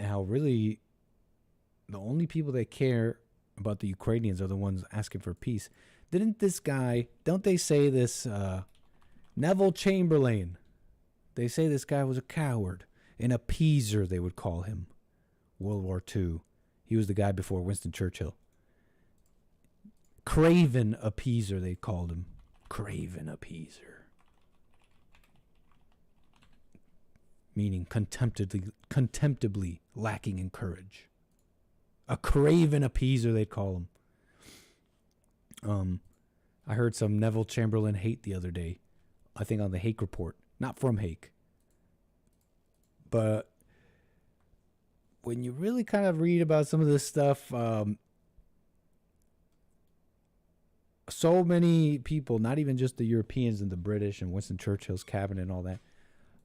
And how really the only people that care about the Ukrainians are the ones asking for peace. Didn't this guy, don't they say this, Neville Chamberlain, they say this guy was a coward, an appeaser, they would call him. World War II. He was the guy before Winston Churchill. Craven appeaser, they called him. Craven appeaser. Meaning contemptibly lacking in courage. A craven appeaser, they'd call him. I heard some Neville Chamberlain hate the other day. I think on the Hake Report. Not from Hake. But when you really kind of read about some of this stuff, so many people, not even just the Europeans and the British and Winston Churchill's cabinet and all that,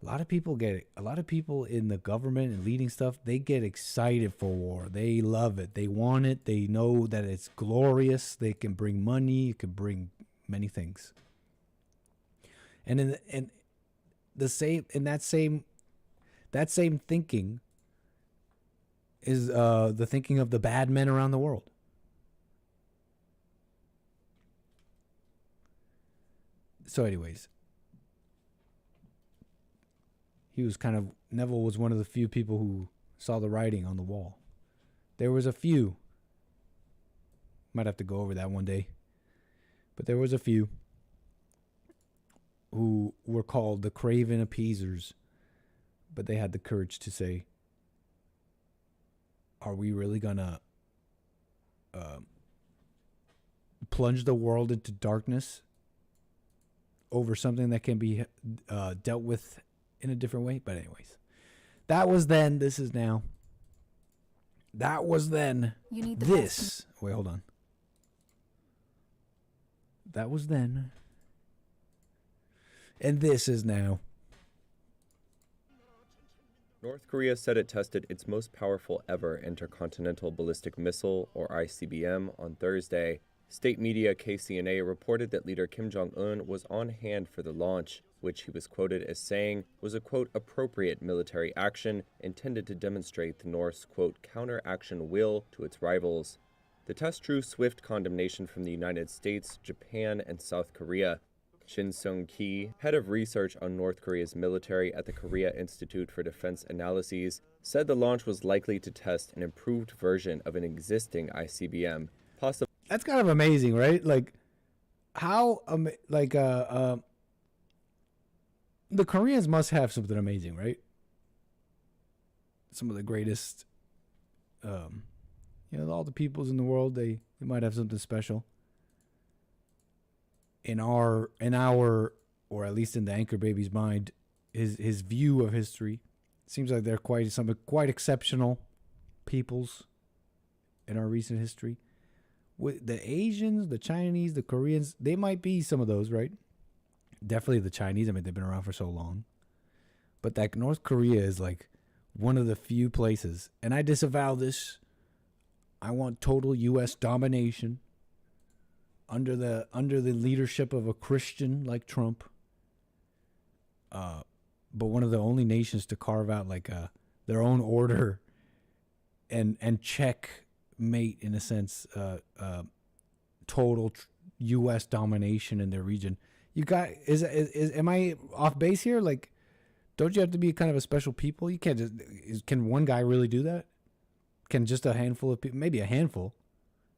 a lot of people in the government and leading stuff, they get excited for war. They love it. They want it. They know that it's glorious. They can bring money. It can bring many things. And that same thinking is the thinking of the bad men around the world. So anyways, Neville was one of the few people who saw the writing on the wall. There was a few. Might have to go over that one day. But there was a few who were called the craven appeasers. But they had the courage to say, are we really going to plunge the world into darkness over something that can be dealt with in a different way? But anyways, that was then. This is now. That was then. You need the this. Wait, hold on. That was then. And this is now. North Korea said it tested its most powerful ever intercontinental ballistic missile, or ICBM, on Thursday. State media KCNA reported that leader Kim Jong-un was on hand for the launch, which he was quoted as saying was a, quote, appropriate military action intended to demonstrate the North's, quote, counteraction will to its rivals. The test drew swift condemnation from the United States, Japan, and South Korea. Shin Seung-ki, head of research on North Korea's military at the Korea Institute for Defense Analyses, said the launch was likely to test an improved version of an existing ICBM, possibly. That's kind of amazing, right? Like, how, the Koreans must have something amazing, right? Some of the greatest, all the peoples in the world, they might have something special. In our, or at least in the anchor baby's mind, his view of history, seems like they're quite exceptional peoples in our recent history. With the Asians, the Chinese, the Koreans, they might be some of those, right? Definitely the Chinese. I mean, they've been around for so long. But that North Korea is like one of the few places, and I disavow this I want total U.S. domination under the leadership of a Christian like Trump. But one of the only nations to carve out like their own order and checkmate in a sense total U.S. domination in their region. You got am I off base here? Like, don't you have to be kind of a special people? You can't just can one guy really do that? Can just a handful of people, maybe a handful?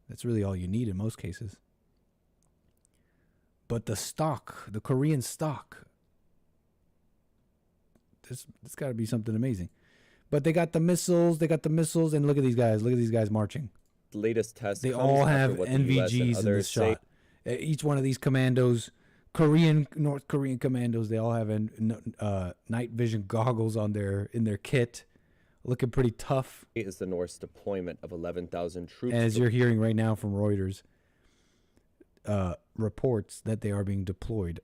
That's really all you need in most cases. But the Korean stock, this got to be something amazing. But they got the missiles, and look at these guys marching. The latest test. They all have NVGs in this shot. Each one of these commandos, North Korean commandos, they all have night vision goggles on in their kit, looking pretty tough. It is the North's deployment of 11,000 troops. As you're hearing right now from Reuters, reports that they are being deployed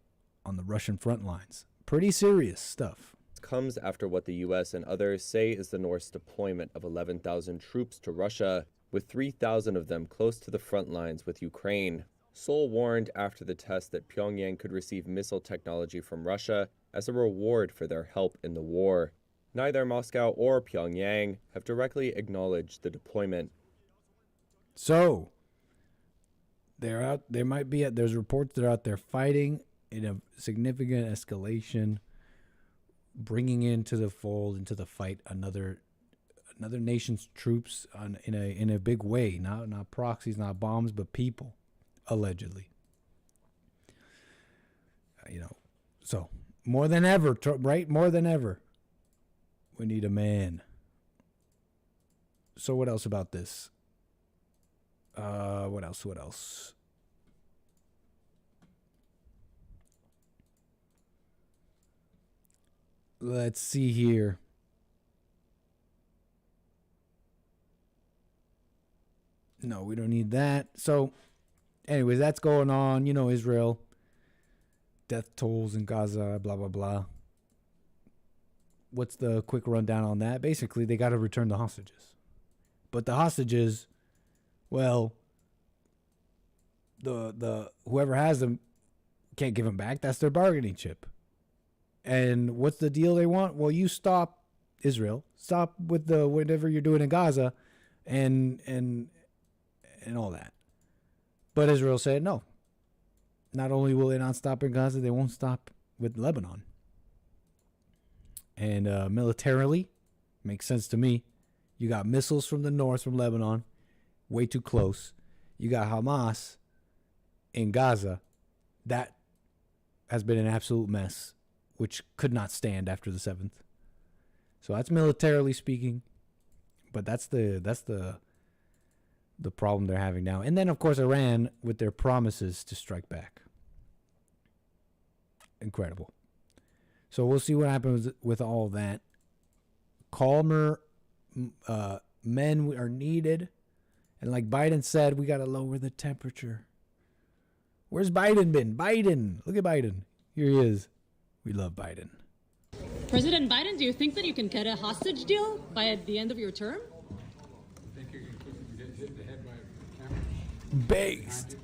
on the Russian front lines. Pretty serious stuff. Comes after what the U.S. and others say is the North's deployment of 11,000 troops to Russia, with 3,000 of them close to the front lines with Ukraine. Seoul warned after the test that Pyongyang could receive missile technology from Russia as a reward for their help in the war. Neither Moscow or Pyongyang have directly acknowledged the deployment. So, they're out. They might be at. There's reports they're out there fighting in a significant escalation, bringing into the fold, into the fight, another nation's troops in a big way. Not proxies, not bombs, but people, allegedly. So more than ever, right? More than ever, we need a man. So what else about this? What else? Let's see here. No, we don't need that. So, anyways, that's going on. Israel. Death tolls in Gaza, blah, blah, blah. What's the quick rundown on that? Basically, they got to return the hostages. But the hostages, well, the whoever has them can't give them back. That's their bargaining chip. And what's the deal they want? Well, you stop Israel, stop with whatever you're doing in Gaza, and all that. But Israel said no. Not only will they not stop in Gaza, they won't stop with Lebanon. And militarily, makes sense to me. You got missiles from the north, from Lebanon, way too close. You got Hamas in Gaza. That has been an absolute mess, which could not stand after the 7th. So that's militarily speaking, but that's the problem they're having now. And then, of course, Iran with their promises to strike back. Incredible. So we'll see what happens with all that. Calmer men are needed. And like Biden said, we got to lower the temperature. Where's Biden been? Biden. Look at Biden. Here he is. We love Biden. President Biden, do you think that you can get a hostage deal by the end of your term? Based.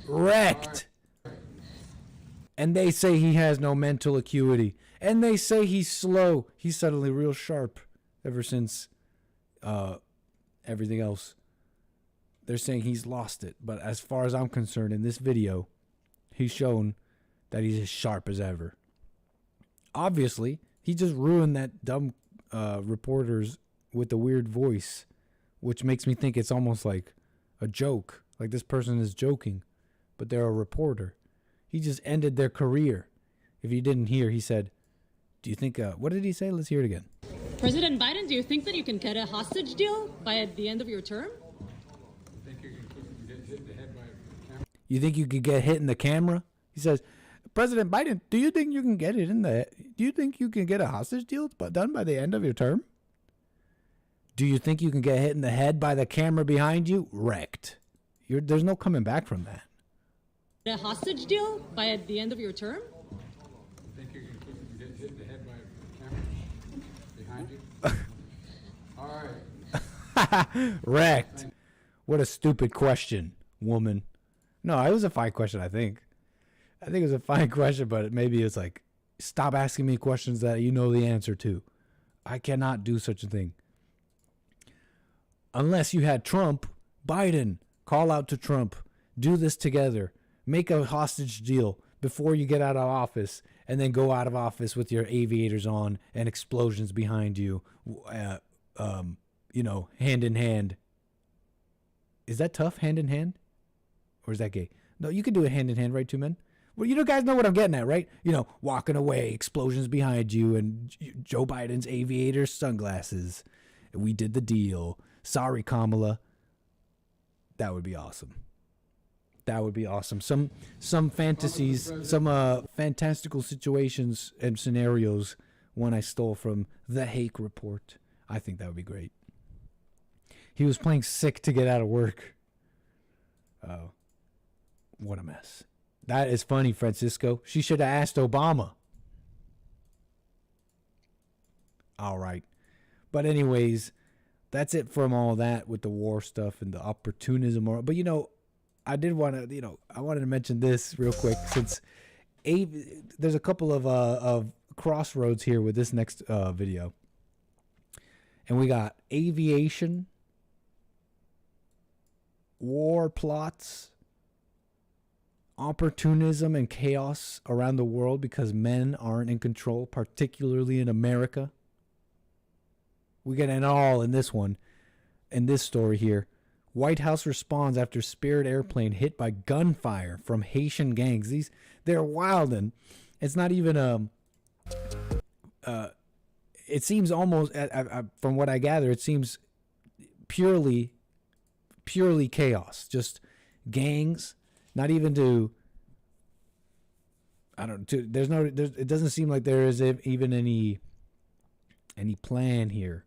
Wrecked. And they say he has no mental acuity. And they say he's slow. He's suddenly real sharp ever since everything else. They're saying he's lost it. But as far as I'm concerned, in this video, he's shown that he's as sharp as ever. Obviously, he just ruined that dumb reporters with the weird voice, which makes me think it's almost like a joke. Like this person is joking, but they're a reporter. He just ended their career. If you didn't hear, he said, do you think, what did he say? Let's hear it again. President Biden, do you think that you can get a hostage deal by the end of your term? You think you could get hit in the camera? He says, President Biden, do you think you can get a hostage deal done by the end of your term? Do you think you can get hit in the head by the camera behind you? Wrecked. There's no coming back from that. A hostage deal by the end of your term? Think you can get hit in the head by a camera behind you? All right. Wrecked. What a stupid question, woman. No, it was a fine question, I think. I think it was a fine question, but maybe it's like, stop asking me questions that you know the answer to. I cannot do such a thing. Unless you had Trump, Biden, call out to Trump, do this together, make a hostage deal before you get out of office, and then go out of office with your aviators on and explosions behind you, hand in hand. Is that tough, hand in hand? Or is that gay? No, you can do it hand in hand, right, two men? Well, you guys know what I'm getting at, right? Walking away, explosions behind you, and Joe Biden's aviator sunglasses. We did the deal. Sorry, Kamala. That would be awesome. That would be awesome. Some fantasies, some fantastical situations and scenarios. One I stole from the Hake Report. I think that would be great. He was playing sick to get out of work. Oh, what a mess. That is funny, Francisco. She should have asked Obama. All right. But anyways, that's it from all that with the war stuff and the opportunism. But, I did want to, I wanted to mention this real quick since there's a couple of crossroads here with this next video. And we got aviation, war plots, opportunism and chaos around the world because men aren't in control, particularly in America. We get it all in this one, in this story here. White House responds after Spirit airplane hit by gunfire from Haitian gangs. They're wild, and it's not even it seems almost, from what I gather, it seems purely chaos. Just gangs. Not even it doesn't seem like there is even any plan here.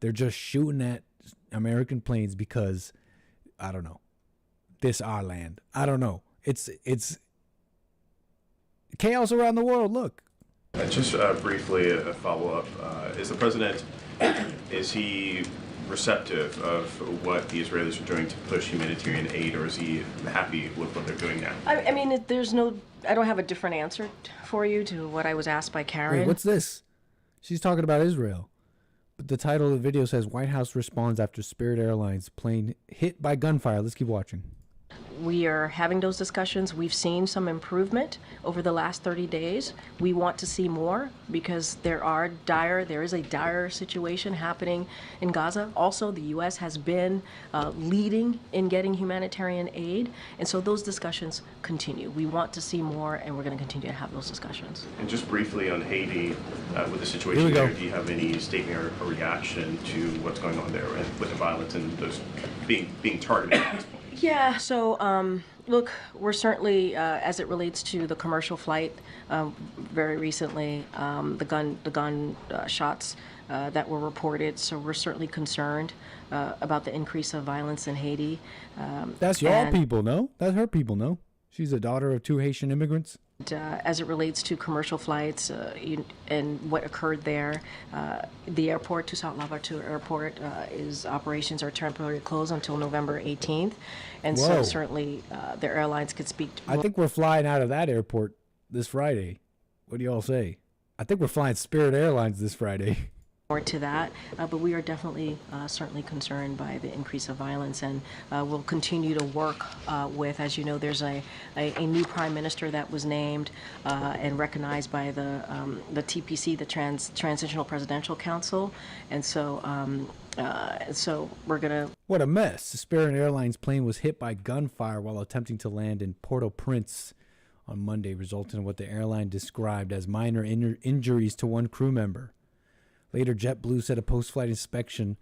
They're just shooting at American planes because, I don't know, this our land. I don't know. It's chaos around the world. Look. Just briefly a follow-up. Is the president, is he receptive of what the Israelis are doing to push humanitarian aid, or is he happy with what they're doing now? I mean, I don't have a different answer for you to what I was asked by Karen. Wait, what's this? She's talking about Israel. But the title of the video says White House responds after Spirit Airlines plane hit by gunfire. Let's keep watching. We are having those discussions. We've seen some improvement over the last 30 days. We want to see more because there is a dire situation happening in Gaza. Also, the U.S. has been leading in getting humanitarian aid, and so those discussions continue. We want to see more, and we're going to continue to have those discussions. And just briefly on Haiti, with the situation there, do you have any statement or reaction to what's going on there with the violence and those being targeted at this point? Yeah, so look, we're certainly, as it relates to the commercial flight, very recently, the gun shots that were reported, so we're certainly concerned about the increase of violence in Haiti. That's your people, no? That's her people, no? She's a daughter of two Haitian immigrants. As it relates to commercial flights and what occurred there, the airport, Toussaint Louverture Airport, operations are temporarily closed until November 18th. And Whoa. So certainly the airlines could speak to... I think we're flying out of that airport this Friday. What do you all say? I think we're flying Spirit Airlines this Friday. More to that, but we are definitely certainly concerned by the increase of violence, and we'll continue to work with, as you know, there's a new prime minister that was named and recognized by the TPC, the Transitional Presidential Council, and so we're gonna. What a mess! The Spirit Airlines plane was hit by gunfire while attempting to land in Port-au-Prince on Monday, resulting in what the airline described as minor injuries to one crew member. Later, JetBlue said a post-flight inspection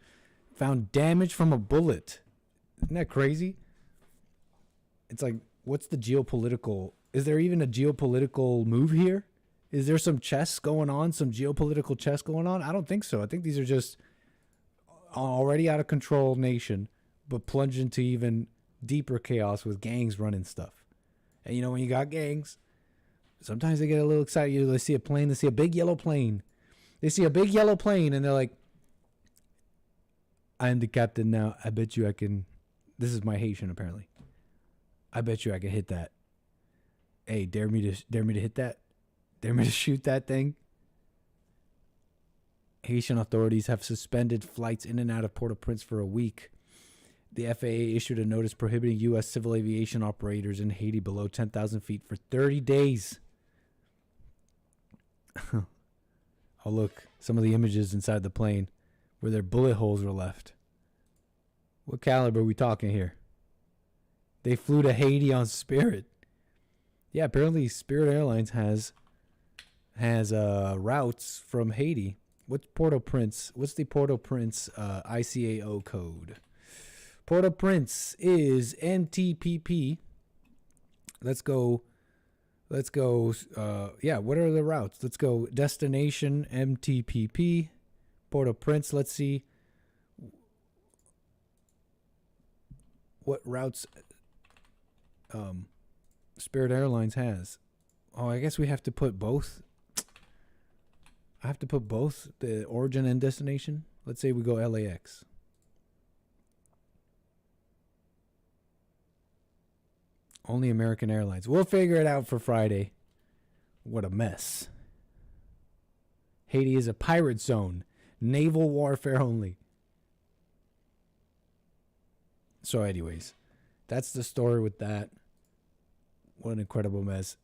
found damage from a bullet. Isn't that crazy? It's like, what's the geopolitical... Is there even a geopolitical move here? Is there some chess going on, some geopolitical chess going on? I don't think so. I think these are just already out of control nation, but plunged into even deeper chaos with gangs running stuff. And when you got gangs, sometimes they get a little excited. They see a plane, they see a big yellow plane. They see a big yellow plane, and they're like, I'm the captain now. I bet you I can This is my Haitian, apparently. I bet you I could hit that. Hey, dare me to hit that? Dare me to shoot that thing? Haitian authorities have suspended flights in and out of Port-au-Prince for a week. The FAA issued a notice prohibiting U.S. civil aviation operators in Haiti below 10,000 feet for 30 days. Oh, look. Some of the images inside the plane where their bullet holes were left. What caliber are we talking here? They flew to Haiti on Spirit. Yeah, apparently Spirit Airlines has routes from Haiti. What's Port-au-Prince? What's the Port-au-Prince ICAO code? Port-au-Prince is NTPP. Let's go. Yeah, what are the routes? Let's go destination MTPP. Port-au-Prince. Let's see what routes Spirit Airlines has. Oh, I guess we have to put both. I have to put both the origin and destination. Let's say we go LAX. Only American Airlines. We'll figure it out for Friday. What a mess. Haiti is a pirate zone. Naval warfare only. So anyways, that's the story with that. What an incredible mess.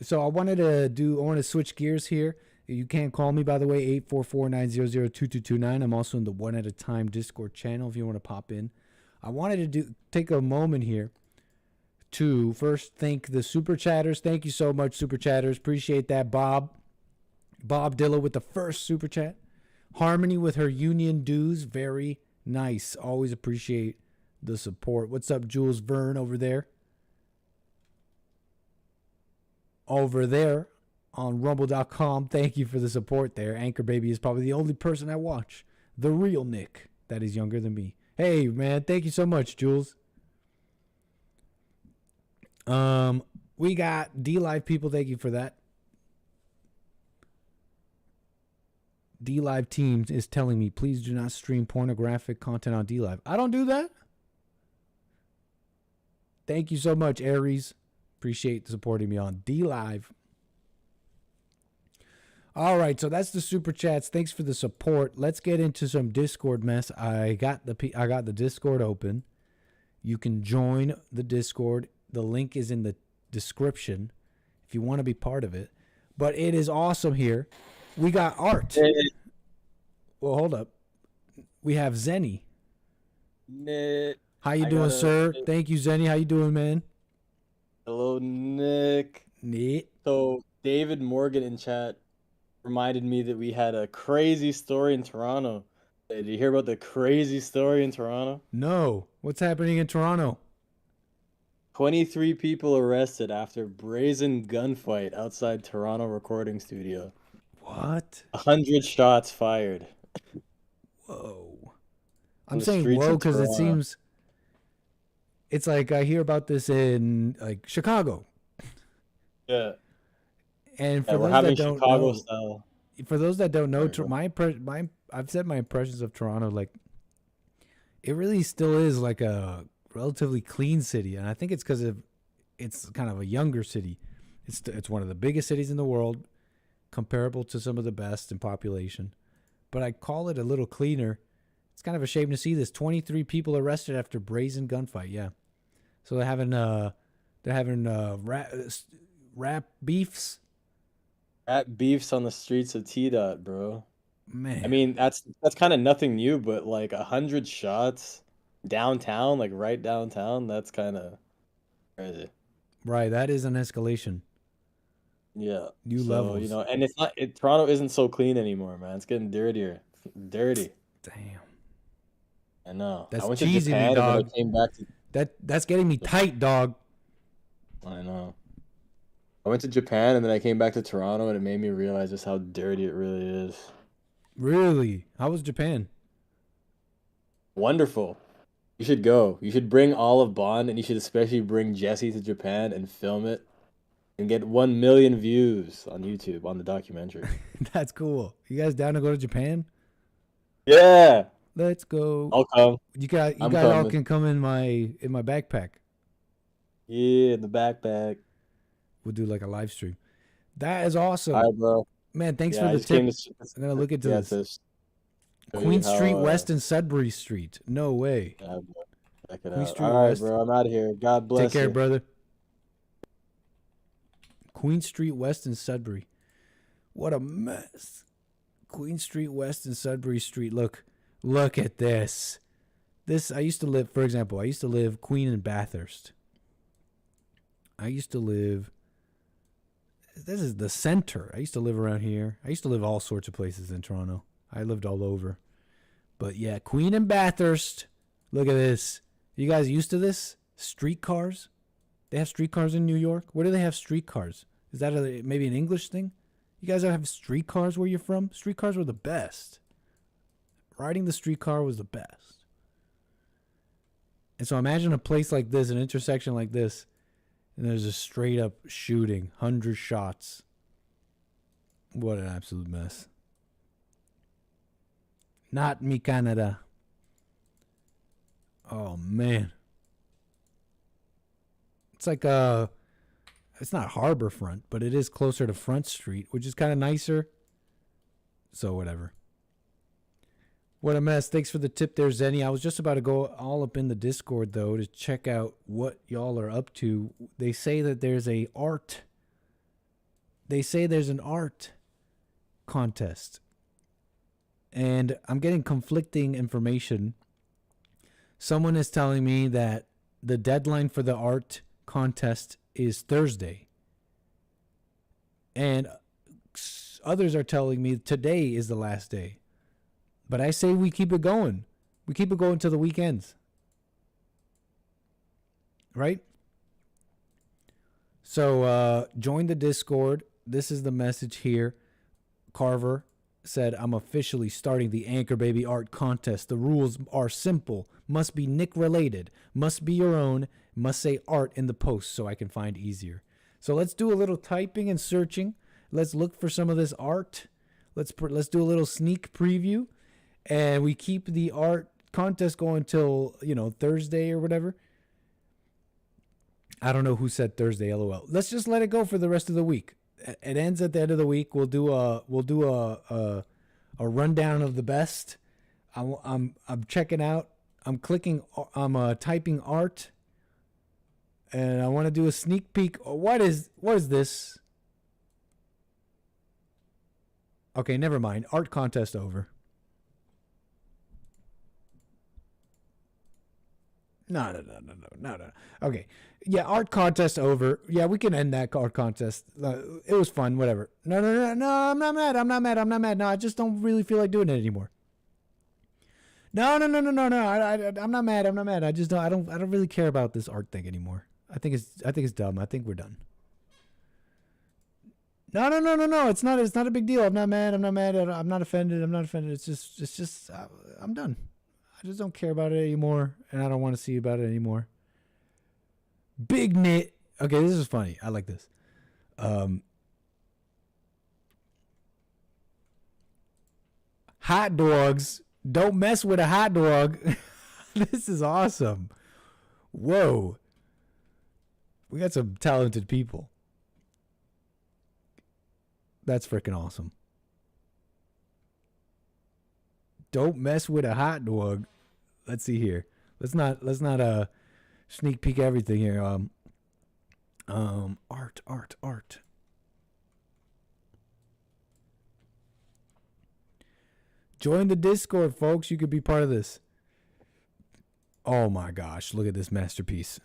So I want to switch gears here. You can call me, by the way, 844-900-2229. I'm also in the One at a Time Discord channel if you want to pop in. I wanted to take a moment here to first thank the Super Chatters. Thank you so much, Super Chatters. Appreciate that, Bob. Bob Dilla with the first Super Chat. Harmony with her union dues. Very nice. Always appreciate the support. What's up, Jules Verne over there? Over there on rumble.com. Thank you for the support there. Anchor Baby is probably the only person I watch. The real Nick that is younger than me. Hey, man. Thank you so much, Jules. We got D-Live people. Thank you for that. D-Live team is telling me, please do not stream pornographic content on D-Live. I don't do that. Thank you so much, Aries. Appreciate supporting me on D-Live. All right, so that's the super chats. Thanks for the support. Let's get into some Discord mess. I got the Discord open. You can join the Discord. The link is in the description if you want to be part of it. But it is awesome here. We got art. Well, hold up. We have Zenny. Nick. How you doing, sir? Thank you, Zenny. How you doing, man? Hello, Nick. Nick. So David Morgan in chat reminded me that we had a crazy story in Toronto. Did you hear about the crazy story in Toronto? No. What's happening in Toronto? 23 people arrested after brazen gunfight outside Toronto recording studio. What? 100 shots fired. Whoa. I'm saying whoa because it seems... It's like I hear about this in like Chicago. Yeah. And for those that don't know, I've said my impressions of Toronto, like it really still is like a relatively clean city, and I think it's because it's kind of a younger city. It's one of the biggest cities in the world, comparable to some of the best in population, but I call it a little cleaner. It's kind of a shame to see this. 23 people arrested after brazen gunfight. Yeah, so they're having rap beefs. Rap beefs on the streets of T-Dot, bro. Man, I mean that's kind of nothing new, but like 100 shots downtown, like right downtown, that's kind of crazy. Right, that is an escalation. Yeah, new levels. You know, and it's not. Toronto isn't so clean anymore, man. It's getting dirtier. Dirty. Damn. I know. That's I went cheesy, to Japan dog. and then I came back to... That's getting me tight, dog. I know. I went to Japan and then I came back to Toronto and it made me realize just how dirty it really is. Really? How was Japan? Wonderful. You should go. You should bring Olive Bond and you should especially bring Jesse to Japan and film it and get 1 million views on YouTube on the documentary. That's cool. You guys down to go to Japan? Yeah. Let's go. I'll come. You guys I'm all coming. can come in my backpack. Yeah, in the backpack. We'll do like a live stream. That is awesome. All right, bro. Man, thanks Yeah, for I the just tip. came to- I'm gonna look into yeah, this. to show Queen you how, Street West and Sudbury Street. No way. Yeah, bro. Check it Queen out. Street All right, West. bro. I'm out of here. God bless Take care, you. brother. Queen Street West and Sudbury. What a mess. Queen Street West and Sudbury Street. Look at this. I used to live, for example, Queen and Bathurst. This is the center. I used to live around here. I used to live all sorts of places in Toronto. I lived all over. But yeah, Queen and Bathurst. Look at this. You guys used to this? Streetcars? They have streetcars in New York? Where do they have streetcars? Is that maybe an English thing? You guys have streetcars where you're from? Streetcars were the best. Riding the streetcar was the best. And so imagine a place like this, an intersection like this, and there's a straight up shooting, 100 shots. What an absolute mess. Not me, Canada. Oh, man. It's like it's not Harborfront, but it is closer to Front Street, which is kind of nicer. So whatever. What a mess. Thanks for the tip there, Zenny. I was just about to go all up in the Discord, though, to check out what y'all are up to. They say that there's an art contest. And I'm getting conflicting information. Someone is telling me that the deadline for the art contest is Thursday. And others are telling me today is the last day. But I say we keep it going. We keep it going till the weekends. Right? So join the Discord. This is the message here. Carver said, I'm officially starting the Anchor Baby Art Contest. The rules are simple. Must be Nick related. Must be your own. Must say art in the post so I can find easier. So let's do a little typing and searching. Let's look for some of this art. Let's do a little sneak preview. And we keep the art contest going till, Thursday or whatever. I don't know who said Thursday, LOL. Let's just let it go for the rest of the week. It ends at the end of the week. We'll do a rundown of the best. I'm checking out. I'm typing art, and I want to do a sneak peek. What is this? Okay, never mind. Art contest over. No. Okay. Yeah, art contest over. Yeah, we can end that art contest. It was fun, whatever. No, I'm not mad. No, I just don't really feel like doing it anymore. No. I'm not mad. I don't really care about this art thing anymore. I think it's dumb. I think we're done. No. It's not a big deal. I'm not mad. I'm not offended. It's just I'm done. I just don't care about it anymore, and I don't want to see about it anymore. Big knit. Okay, this is funny. I like this. Hot dogs. Don't mess with a hot dog. This is awesome. Whoa. We got some talented people. That's freaking awesome. Don't mess with a hot dog. Let's see here. Let's not sneak peek everything here. Art. Join the Discord, folks. You could be part of this. Oh my gosh, look at this masterpiece.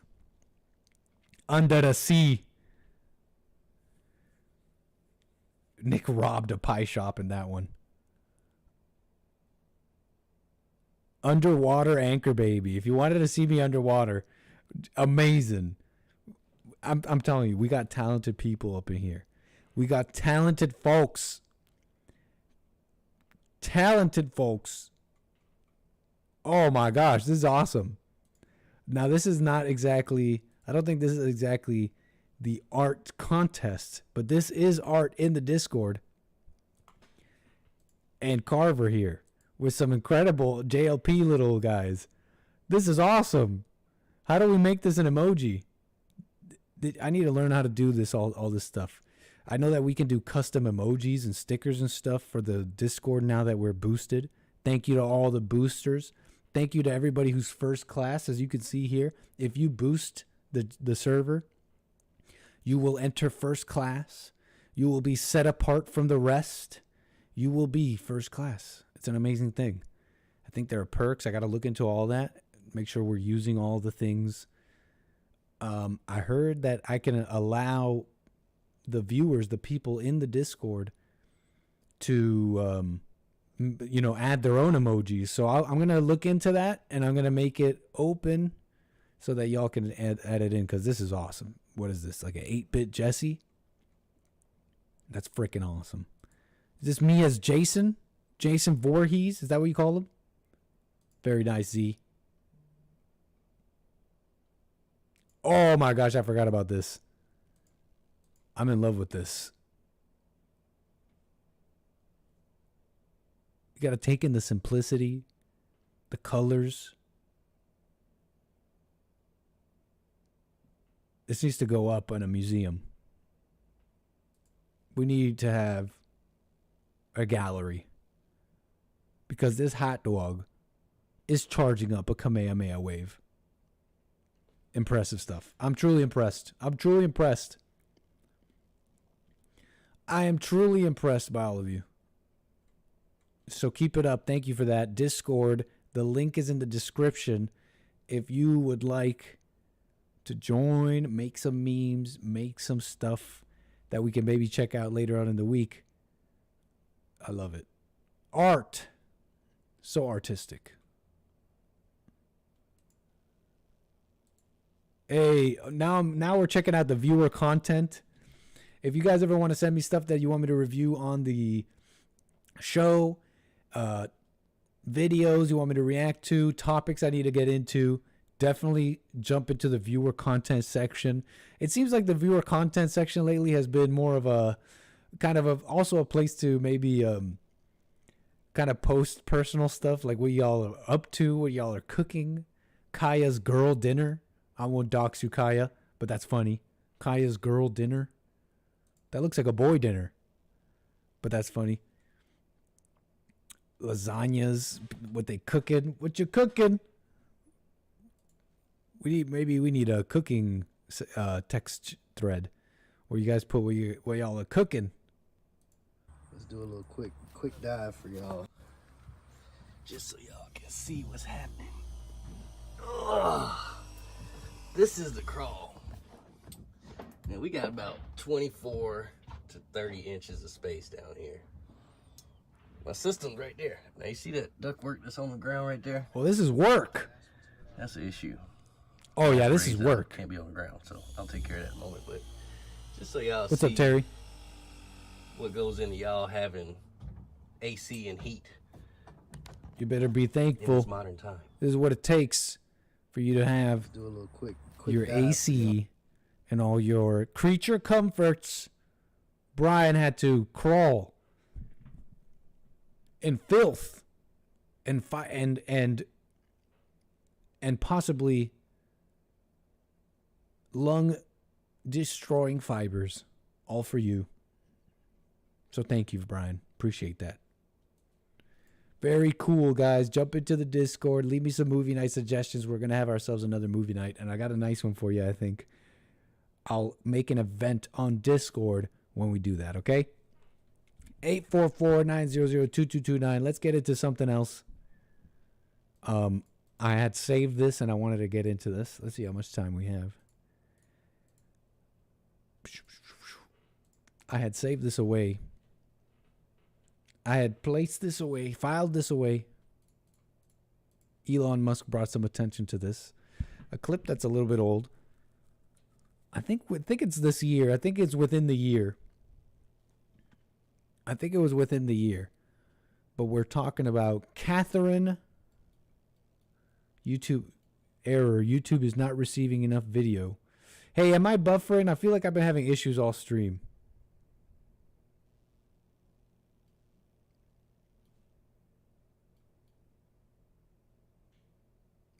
Under the Sea. Nick robbed a pie shop in that one. Underwater Anchor Baby. If you wanted to see me underwater, amazing. I'm telling you, we got talented people up in here. We got talented folks. Oh my gosh, this is awesome. Now this is not exactly, I don't think this is exactly the art contest, but this is art in the Discord. And Carver here with some incredible JLP little guys. This is awesome. How do we make this an emoji? I need to learn how to do this, all this stuff. I know that we can do custom emojis and stickers and stuff for the Discord now that we're boosted. Thank you to all the boosters. Thank you to everybody who's first class. As you can see here, if you boost the server, you will enter first class. You will be set apart from the rest. You will be first class. It's an amazing thing. I think there are perks. I got to look into all that. Make sure we're using all the things. I heard that I can allow the viewers, the people in the Discord, to add their own emojis. So I'm going to look into that, and I'm going to make it open so that y'all can add it in, because this is awesome. What is this, like an 8-bit Jesse? That's freaking awesome. Is this me as Jason? Jason Voorhees? Is that what you call him? Very nice, Z. Oh my gosh, I forgot about this. I'm in love with this. You got to take in the simplicity, the colors. This needs to go up in a museum. We need to have a gallery, because this hot dog is charging up a Kamehameha wave. Impressive stuff. I'm truly impressed. I'm truly impressed. I am truly impressed by all of you. So keep it up. Thank you for that. Discord, the link is in the description. If you would like to join, make some memes, make some stuff that we can maybe check out later on in the week. I love it. Art. So artistic. Hey, now we're checking out the viewer content. If you guys ever want to send me stuff that you want me to review on the show, videos you want me to react to, topics I need to get into, definitely jump into the viewer content section. It seems like the viewer content section lately has been more of a kind of also a place to maybe kind of post personal stuff, like what y'all are up to, what y'all are cooking. Kaya's girl dinner. I won't dox you, Kaya, but that's funny. Kaya's girl dinner. That looks like a boy dinner, but that's funny. Lasagnas, what they cooking? What you cooking? We need a cooking text thread where you guys put what y'all are cooking. Let's do a little quick dive for y'all, just so y'all can see what's happening. Ugh. This is the crawl. Now we got about 24 to 30 inches of space down here. My system's right there. Now you see that ductwork that's on the ground right there? Well, this is work. That's the issue. Oh yeah, this is work. Can't be on the ground, so I'll take care of that in a moment. But just so y'all What's see up, Terry? What goes into y'all having AC and heat. You better be thankful. In this modern time. This is what it takes for you to have Let's do a little quick your dive, AC and all your creature comforts. Brian had to crawl in filth and possibly lung destroying fibers, all for you. So thank you, Brian. Appreciate that. Very cool, guys. Jump into the Discord. Leave me some movie night suggestions. We're going to have ourselves another movie night, and I got a nice one for you, I think. I'll make an event on Discord when we do that, okay? 844-900-2229. Let's get into something else. I had saved this, and I wanted to get into this. Let's see how much time we have. I had saved this away. I had placed this away, filed this away. Elon Musk brought some attention to this. A clip that's a little bit old. I think it's this year. I think it's within the year. I think it was within the year. But we're talking about Catherine. YouTube error. YouTube is not receiving enough video. Hey, am I buffering? I feel like I've been having issues all stream.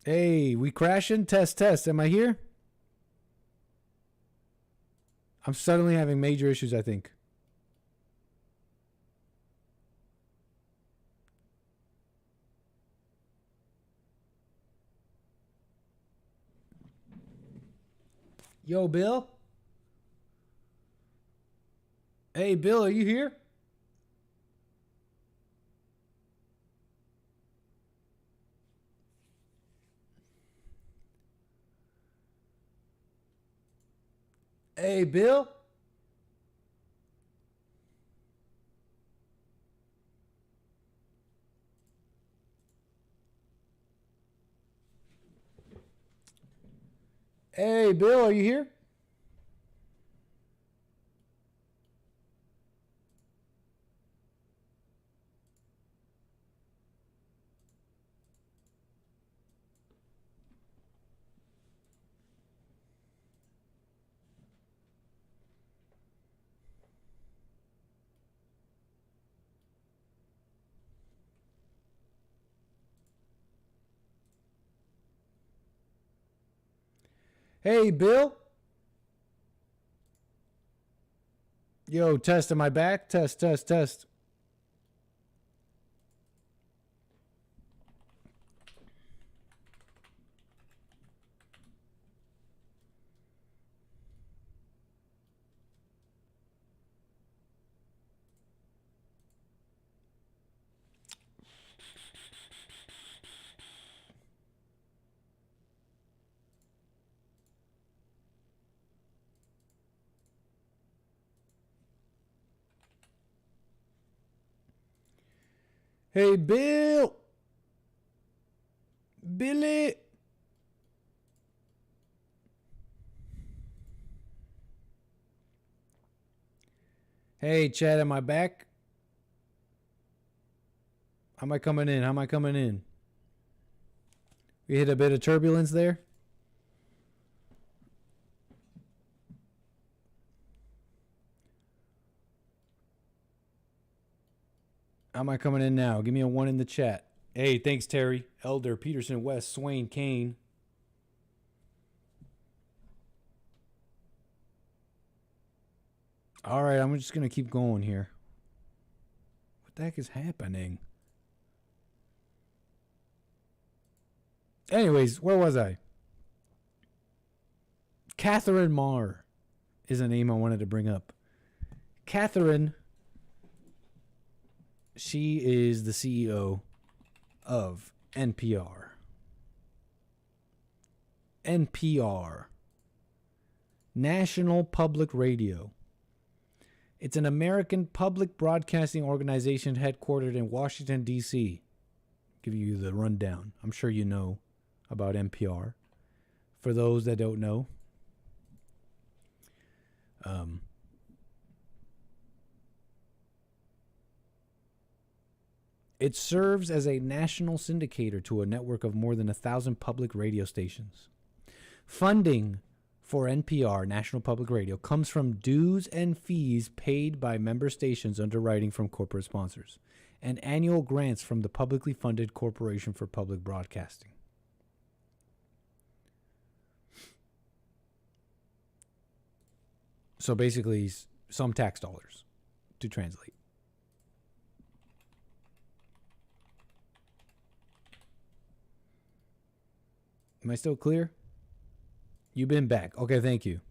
Hey, we crashing? Test, test. Am I here? I'm suddenly having major issues, I think. Yo, Bill? Hey, Bill, are you here? Hey, Bill? Hey, Bill, are you here? Hey, Bill? Yo, test, am I back? Test, test, test. Hey, Bill. Billy. Hey, Chad, am I back? How am I coming in? How am I coming in? We hit a bit of turbulence there. How am I coming in now? Give me a 1 in the chat. Hey, thanks, Terry. Elder, Peterson, West, Swain, Kane. All right, I'm just going to keep going here. What the heck is happening? Anyways, where was I? Catherine Marr is a name I wanted to bring up. Catherine, she is the CEO of NPR. NPR, National Public Radio. It's an American public broadcasting organization headquartered in Washington, D.C. Give you the rundown. I'm sure you know about NPR. For those that don't know, it serves as a national syndicator to a network of more than 1,000 public radio stations. Funding for NPR, National Public Radio, comes from dues and fees paid by member stations underwriting from corporate sponsors and annual grants from the publicly funded Corporation for Public Broadcasting. So basically, some tax dollars to translate. Am I still clear? You've been back. Okay, thank you.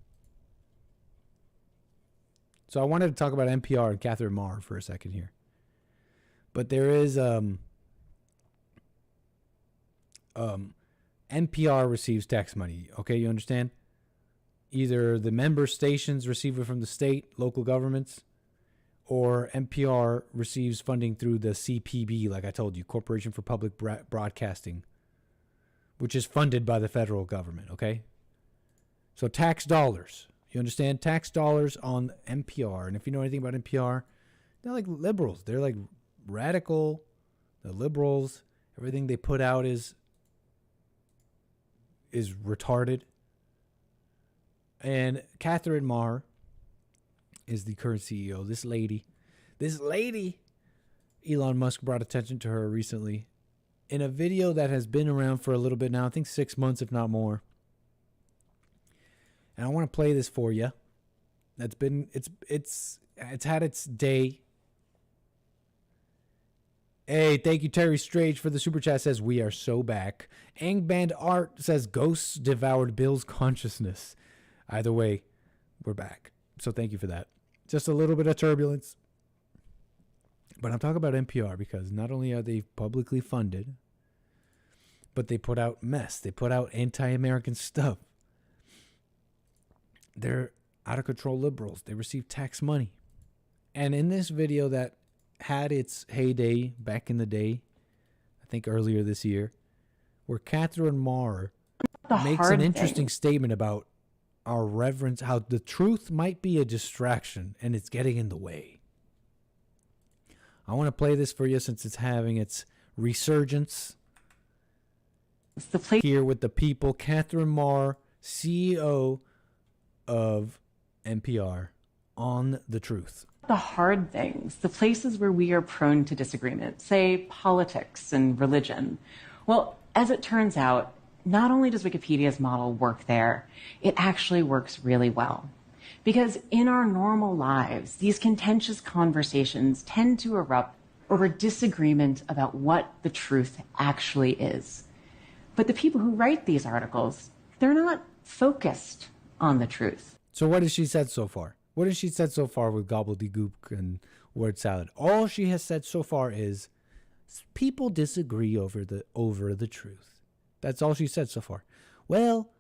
So I wanted to talk about NPR and Catherine Marr for a second here. But there is NPR receives tax money. Okay, you understand? Either the member stations receive it from the state, local governments, or NPR receives funding through the CPB, like I told you, Corporation for Public Broadcasting, which is funded by the federal government, okay? So tax dollars. You understand? Tax dollars on NPR. And if you know anything about NPR, they're like liberals. They're like radical. The liberals. Everything they put out is retarded. And Catherine Marr is the current CEO. This lady, Elon Musk brought attention to her recently in a video that has been around for a little bit now, I think 6 months, if not more. And I want to play this for you. It's had its day. Hey, thank you, Terry Strange, for the super chat. Says, we are so back. Angband Art says, ghosts devoured Bill's consciousness. Either way, we're back. So thank you for that. Just a little bit of turbulence. But I'm talking about NPR because not only are they publicly funded, but they put out mess. They put out anti-American stuff. They're out-of-control liberals. They receive tax money. And in this video that had its heyday back in the day, I think earlier this year, where Catherine Marr makes an interesting statement about our reverence, how the truth might be a distraction and it's getting in the way. I want to play this for you since it's having its resurgence. It's the place here with the people. Catherine Marr, CEO of NPR, on the truth. The hard things, the places where we are prone to disagreement, say politics and religion. Well, as it turns out, not only does Wikipedia's model work there, it actually works really well. Because in our normal lives, these contentious conversations tend to erupt over disagreement about what the truth actually is. But the people who write these articles, they're not focused on the truth. So what has she said so far? What has she said so far with gobbledygook and word salad? All she has said so far is people disagree over the truth. That's all she said so far. Well,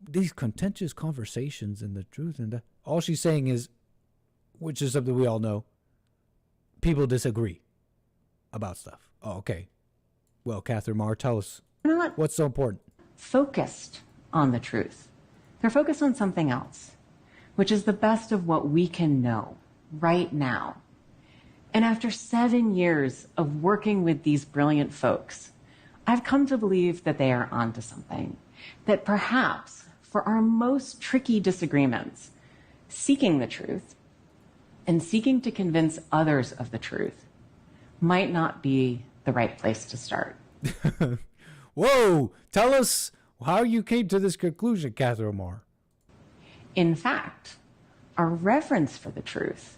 these contentious conversations and the truth and all she's saying is, which is something we all know, people disagree about stuff. Oh, okay. Well, Catherine Marr, tell us what's so important. Focused on the truth. They're focused on something else, which is the best of what we can know right now. And after 7 years of working with these brilliant folks, I've come to believe that they are onto something, that perhaps for our most tricky disagreements, seeking the truth and seeking to convince others of the truth might not be the right place to start. Whoa! Tell us how you came to this conclusion, Catherine Marr. In fact, our reverence for the truth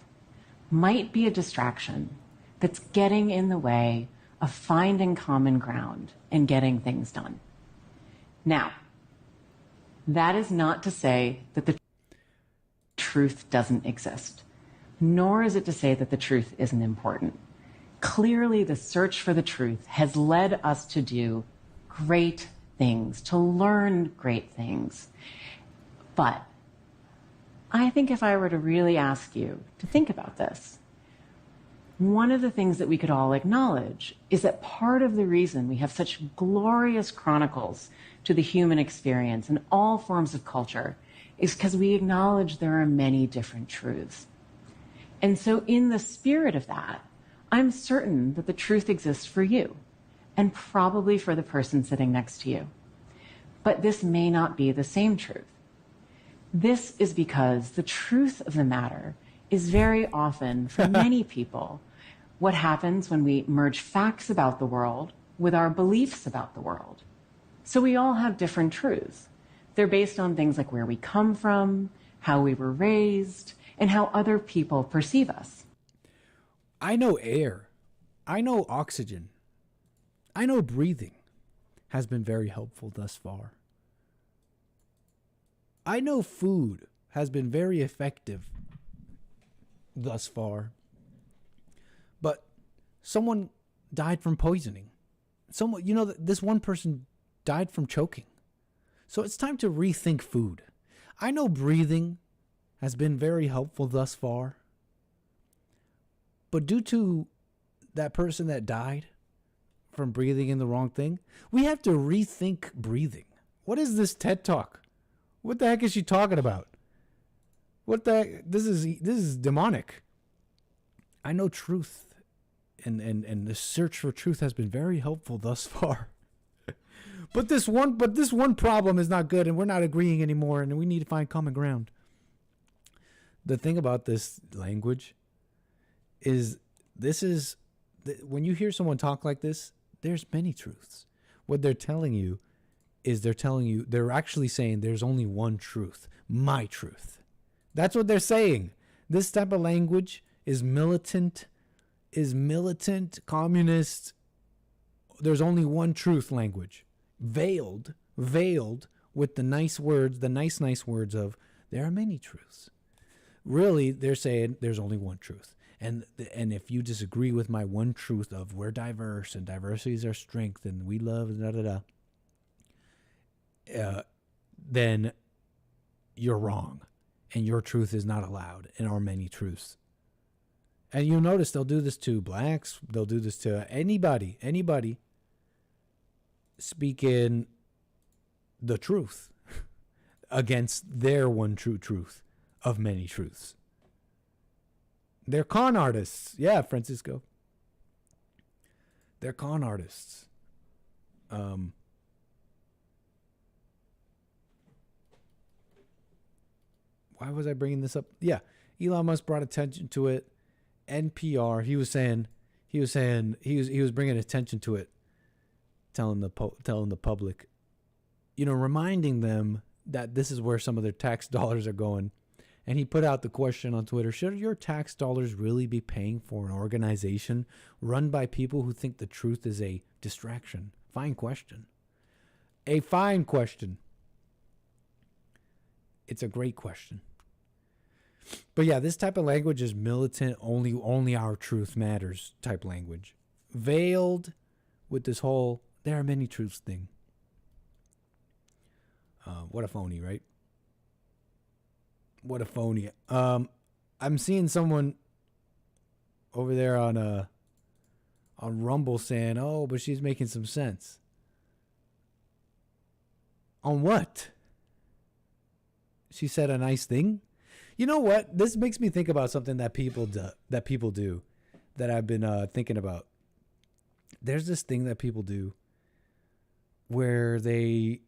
might be a distraction that's getting in the way of finding common ground and getting things done. Now, that is not to say that the truth doesn't exist, nor is it to say that the truth isn't important. Clearly, the search for the truth has led us to do great things, to learn great things. But I think if I were to really ask you to think about this, one of the things that we could all acknowledge is that part of the reason we have such glorious chronicles to the human experience in all forms of culture is because we acknowledge there are many different truths. And so in the spirit of that, I'm certain that the truth exists for you and probably for the person sitting next to you. But this may not be the same truth. This is because the truth of the matter is very often, for many people, what happens when we merge facts about the world with our beliefs about the world. So we all have different truths. They're based on things like where we come from, how we were raised, and how other people perceive us. I know air. I know oxygen. I know breathing has been very helpful thus far. I know food has been very effective thus far. But someone died from poisoning. This one person died from choking. So it's time to rethink food. I know breathing has been very helpful thus far. But due to that person that died from breathing in the wrong thing, we have to rethink breathing. What is this TED Talk? What the heck is she talking about? What the heck? This is demonic. I know truth and the search for truth has been very helpful thus far. But this one problem is not good and we're not agreeing anymore and we need to find common ground. The thing about this language is when you hear someone talk like this, There's many truths. What they're telling you is they're actually saying there's only one truth, my truth. That's what they're saying. This type of language is militant, communist. There's only one truth language. Veiled with the nice words, the nice words of there are many truths. Really, they're saying there's only one truth. And if you disagree with my one truth of we're diverse and diversity is our strength and we love then you're wrong and your truth is not allowed in our many truths. And you'll notice they'll do this to blacks. They'll do this to anybody speaking the truth against their one true truth of many truths. They're con artists. Yeah, Francisco. They're con artists. Why was I bringing this up? Yeah, Elon Musk brought attention to it. NPR, he was bringing attention to it, telling the public, reminding them that this is where some of their tax dollars are going. And he put out the question on Twitter, should your tax dollars really be paying for an organization run by people who think the truth is a distraction? Fine question. A fine question. It's a great question. But yeah, this type of language is militant, only our truth matters type language. Veiled with this whole, there are many truths thing. What a phony, right? What a phony. I'm seeing someone over there on Rumble saying, oh, but she's making some sense. On what? She said a nice thing? You know what? This makes me think about something that people do that I've been thinking about. There's this thing that people do where they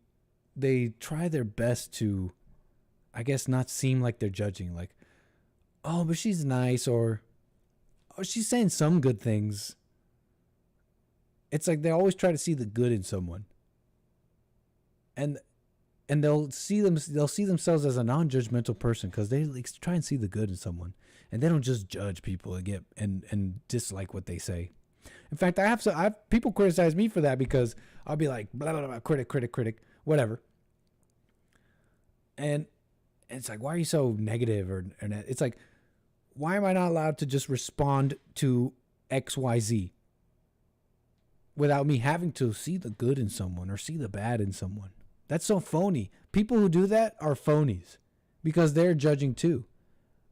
try their best to, I guess, not seem like they're judging. Like, oh, but she's nice, or oh, she's saying some good things. It's like they always try to see the good in someone. And they'll see themselves as a non-judgmental person because they try and see the good in someone, and they don't just judge people and dislike what they say. In fact, I have people criticize me for that because I'll be like blah blah blah, critic, whatever, and it's like, why are you so negative? Or it's like, why am I not allowed to just respond to XYZ without me having to see the good in someone or see the bad in someone? That's so phony. People who do that are phonies because they're judging too.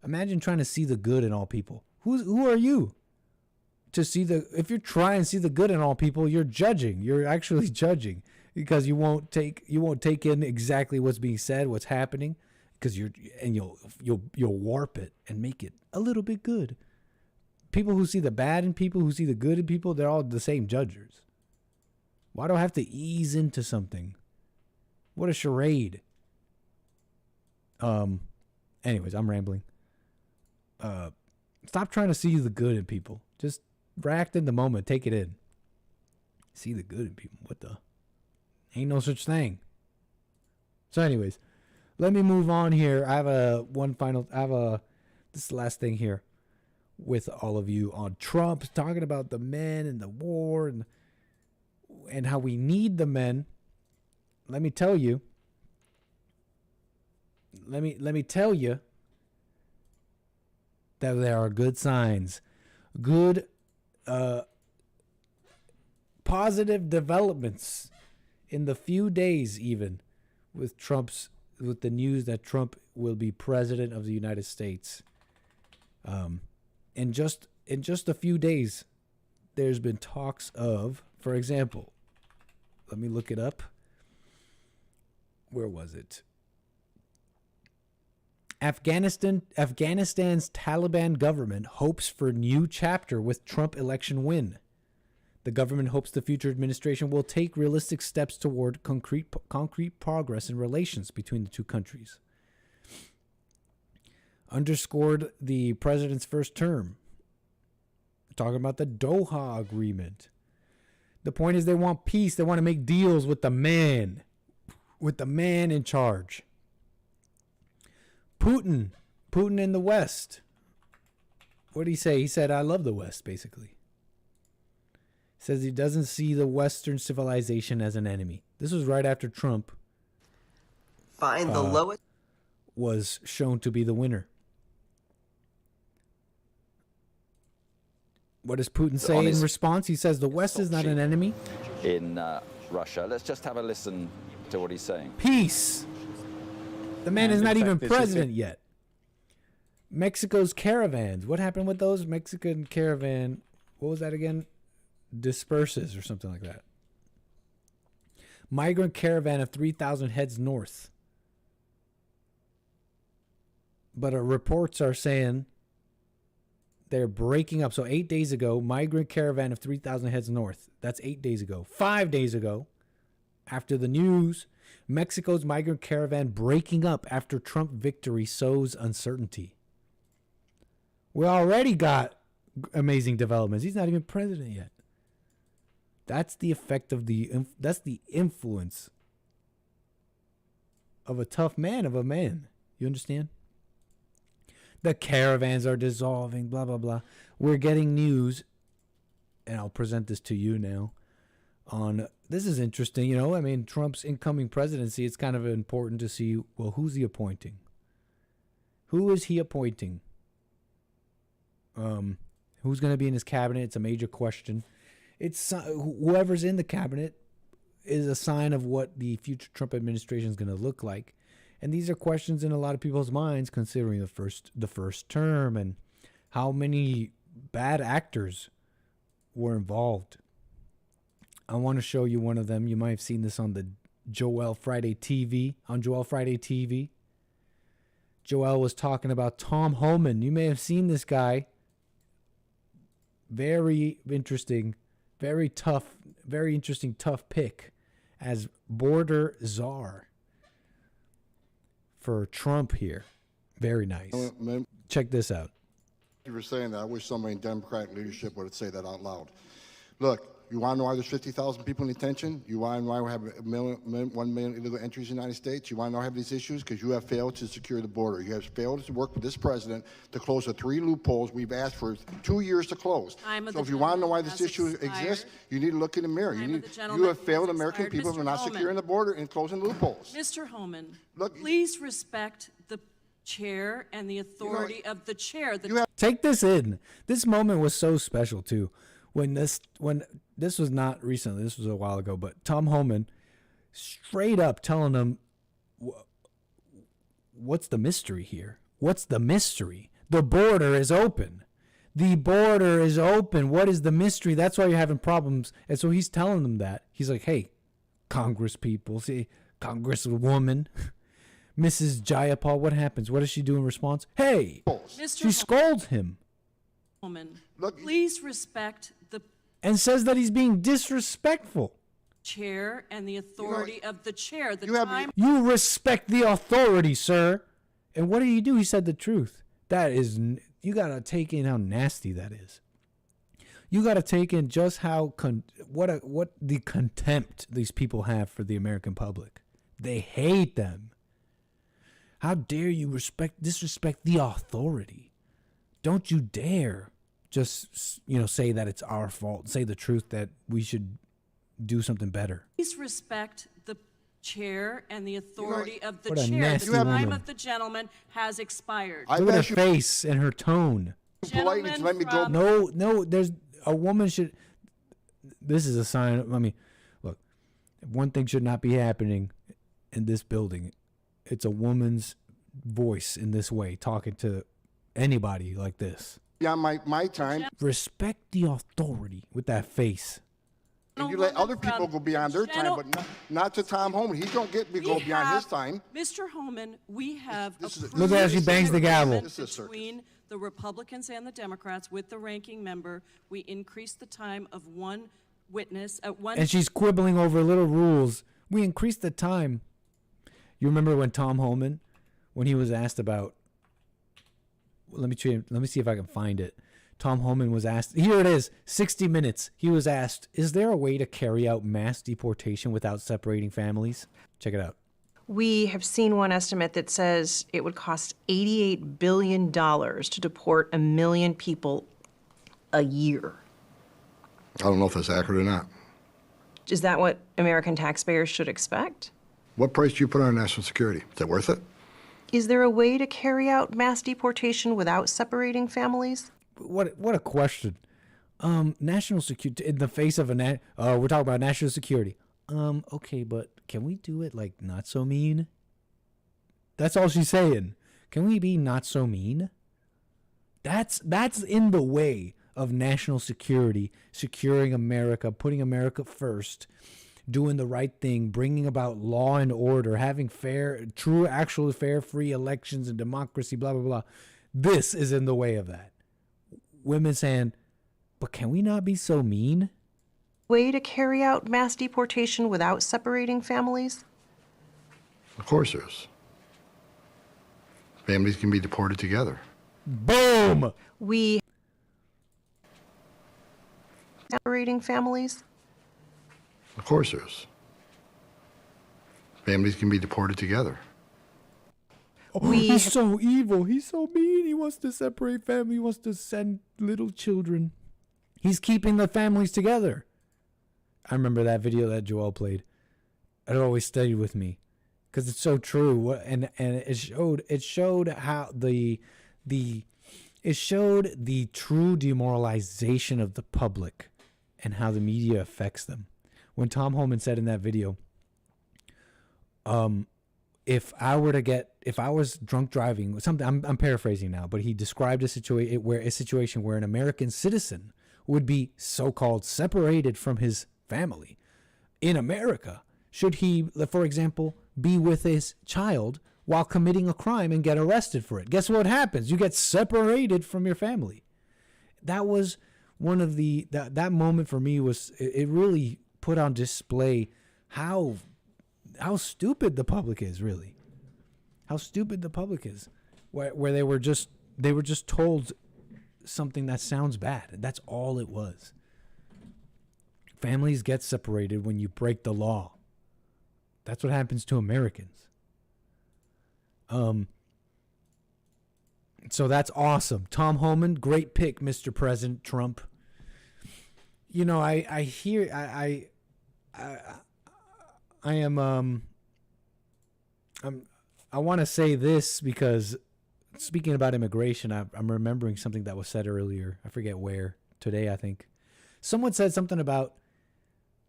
Imagine trying to see the good in all people. Who are you to see if you're trying to see the good in all people, you're judging. You're actually judging because you won't take in exactly what's being said, what's happening, because you'll warp it and make it a little bit good. People who see the bad in people, who see the good in people, they're all the same judgers. Why do I have to ease into something? What a charade. Anyways, I'm rambling. Stop trying to see the good in people. Just react in the moment. Take it in. See the good in people. What the? Ain't no such thing. So anyways, let me move on here. I have this is the last thing here with all of you on Trump, talking about the men and the war and how we need the men. Let me tell you that there are good signs, good positive developments in the few days even with the news that Trump will be president of the United States. In just a few days, there's been talks of, for example, let me look it up. Where was it? Afghanistan's Taliban government hopes for new chapter with Trump election win. The government hopes the future administration will take realistic steps toward concrete progress in relations between the two countries. Underscored the president's first term. Talking about the Doha Agreement. The point is they want peace. They want to make deals with the man in charge. Putin in the West. What did he say? He said, I love the West, basically. Says he doesn't see the Western civilization as an enemy. This was right after Trump Find the lowest was shown to be the winner. What does Putin say in response? He says the West is not an enemy. In Russia. Let's just have a listen to what he's saying. Peace. The man is not even president yet. Mexico's caravans. What happened with those? Mexican caravan. What was that again? Disperses or something like that. Migrant caravan of 3,000 heads north. But reports are saying they're breaking up. So 8 days ago, migrant caravan of 3,000 heads north. That's 8 days ago. 5 days ago, after the news, Mexico's migrant caravan breaking up after Trump victory sows uncertainty. We already got amazing developments. He's not even president yet. That's the effect of that's the influence of a tough man, of a man. You understand? The caravans are dissolving, blah, blah, blah. We're getting news, and I'll present this to you now. This is interesting, you know. I mean, Trump's incoming presidency, it's kind of important to see, well, who's he appointing? Who is he appointing? Who's going to be in his cabinet? It's a major question. It's whoever's in the cabinet is a sign of what the future Trump administration is going to look like. And these are questions in a lot of people's minds, considering the first term and how many bad actors were involved. I want to show you one of them. You might have seen this on the Joel Friday TV. On Joel Friday TV, Joel was talking about Tom Homan. You may have seen this guy. Very interesting, very tough, very interesting, tough pick as border czar for Trump here. Very nice. Check this out. You were saying that. I wish somebody in Democratic leadership would say that out loud. Look, you want to know why there's 50,000 people in detention? You want to know why we have 1 million illegal entries in the United States? You want to know why we have these issues? Because you have failed to secure the border. You have failed to work with this president to close the 3 loopholes we've asked for 2 years to close. So if you want to know why this issue exists, you need to look in the mirror. You have failed American people for not securing the border and closing loopholes. Mr. Homan, please respect the chair and the authority of the chair. Take this in. This moment was so special too. When this was not recently, this was a while ago, but Tom Homan straight up telling them, what's the mystery here? What's the mystery? The border is open. The border is open. What is the mystery? That's why you're having problems. And so he's telling them that. He's like, hey, Congress people, see, Congresswoman, Mrs. Jayapal, what happens? What does she do in response? Hey, she scolds him. Homan, please respect the and says that he's being disrespectful. Chair and the authority of the chair. You respect the authority, sir. And what did he do? He said the truth. That is, you got to take in how nasty that is. You got to take in just how what the contempt these people have for the American public. They hate them. How dare you disrespect the authority? Don't you dare just, say that it's our fault. Say the truth that we should do something better. Please respect the chair and the authority of the what a chair. nasty The time woman. of the gentleman has expired. Look at her face and her tone. Gentlemen let me go. No, there's a woman should. This is a sign. Look, one thing should not be happening in this building. It's a woman's voice in this way, talking to anybody like this. Yeah, my time. Respect the authority with that face. And you let other people go beyond their time, but not to Tom Homan. He don't get to go beyond his time. Mr. Homan, we have Look at how she bangs the gavel. between the Republicans and the Democrats with the ranking member. We increased the time of one witness at one. And she's quibbling over little rules. We increased the time. You remember when Tom Homan, when he was asked about, let me see if I can find it. Tom Homan was asked, here it is, 60 Minutes. He was asked, is there a way to carry out mass deportation without separating families? Check it out. We have seen one estimate that says it would cost $88 billion to deport 1 million people a year. I don't know if that's accurate or not. Is that what American taxpayers should expect? What price do you put on national security? Is that worth it? Is there a way to carry out mass deportation without separating families? What a question. National security, in the face of we're talking about national security. Okay, but can we do it like not so mean? That's all she's saying. Can we be not so mean? That's in the way of national security, securing America, putting America first, doing the right thing, bringing about law and order, having fair, true, actual fair, free elections and democracy, blah, blah, blah. This is in the way of that. Women saying, but can we not be so mean? Way to carry out mass deportation without separating families? Of course there is. Families can be deported together. Boom! We separating families? Of course there is. Families can be deported together. He's so evil. He's so mean. He wants to separate family. He wants to send little children. He's keeping the families together. I remember that video that Joel played. It always stayed with me because it's so true. And it showed how it showed the true demoralization of the public and how the media affects them. When Tom Homan said in that video, if I was drunk driving, something I'm paraphrasing now, but he described a situation where an American citizen would be so-called separated from his family in America. Should he, for example, be with his child while committing a crime and get arrested for it? Guess what happens? You get separated from your family. That was one of that moment for me was, it really put on display how stupid the public is, really. How stupid the public is. Where they were just told something that sounds bad. That's all it was. Families get separated when you break the law. That's what happens to Americans. So that's awesome. Tom Homan, great pick, Mr. President Trump. You know, I want to say this because speaking about immigration, I'm remembering something that was said earlier. I forget where. Today, I think. Someone said something about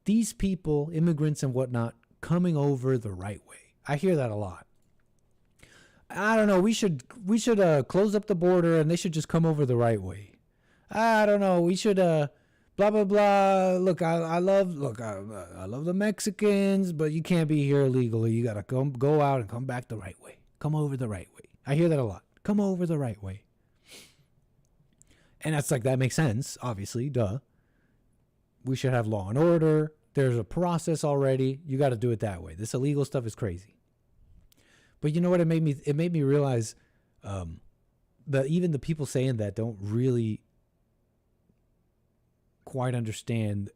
these people, immigrants and whatnot, coming over the right way. I hear that a lot. I don't know. We should close up the border and they should just come over the right way. I don't know. We should blah blah blah. Look, I love the Mexicans, but you can't be here illegally. You gotta go out and come back the right way. Come over the right way. I hear that a lot. Come over the right way. And that's like, that makes sense, obviously, duh. We should have law and order. There's a process already. You got to do it that way. This illegal stuff is crazy. But you know what? It made me realize that even the people saying that don't really quite understand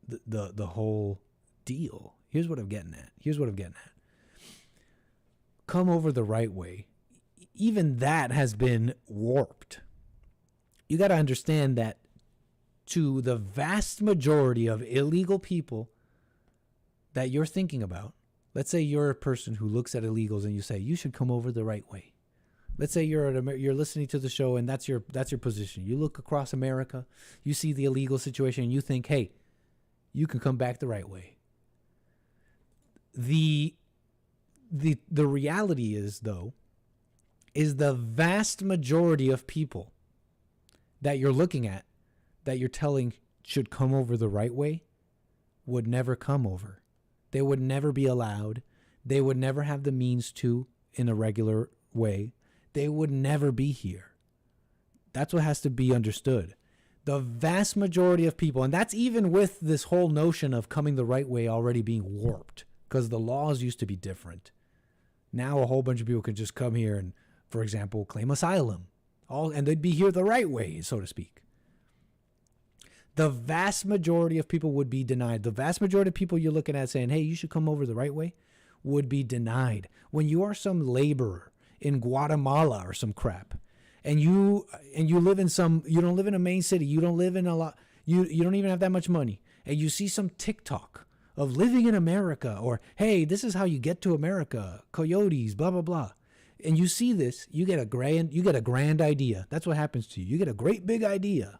the whole deal. Here's what I'm getting at. Come over the right way. Even that has been warped. You got to understand that to the vast majority of illegal people that you're thinking about, let's say you're a person who looks at illegals and you say, you should come over the right way. Let's say you're listening to the show and that's your position. You look across America, you see the illegal situation and you think, hey, you can come back the right way. The reality is, though, is the vast majority of people that you're looking at, that you're telling should come over the right way, would never come over. They would never be allowed. They would never have the means to in a regular way. They would never be here. That's what has to be understood. The vast majority of people, and that's even with this whole notion of coming the right way already being warped, because the laws used to be different. Now a whole bunch of people can just come here and, for example, claim asylum and they'd be here the right way, so to speak. The vast majority of people would be denied. The vast majority of people you're looking at saying, hey, you should come over the right way, would be denied. When you are some laborer in Guatemala or some crap, and you live in you don't live in a main city, you don't live in a lot, you don't even have that much money, and you see some TikTok of living in America, or hey, this is how you get to America, coyotes, blah blah blah, and you see this, you get a grand idea. That's what happens to you. You get a great big idea.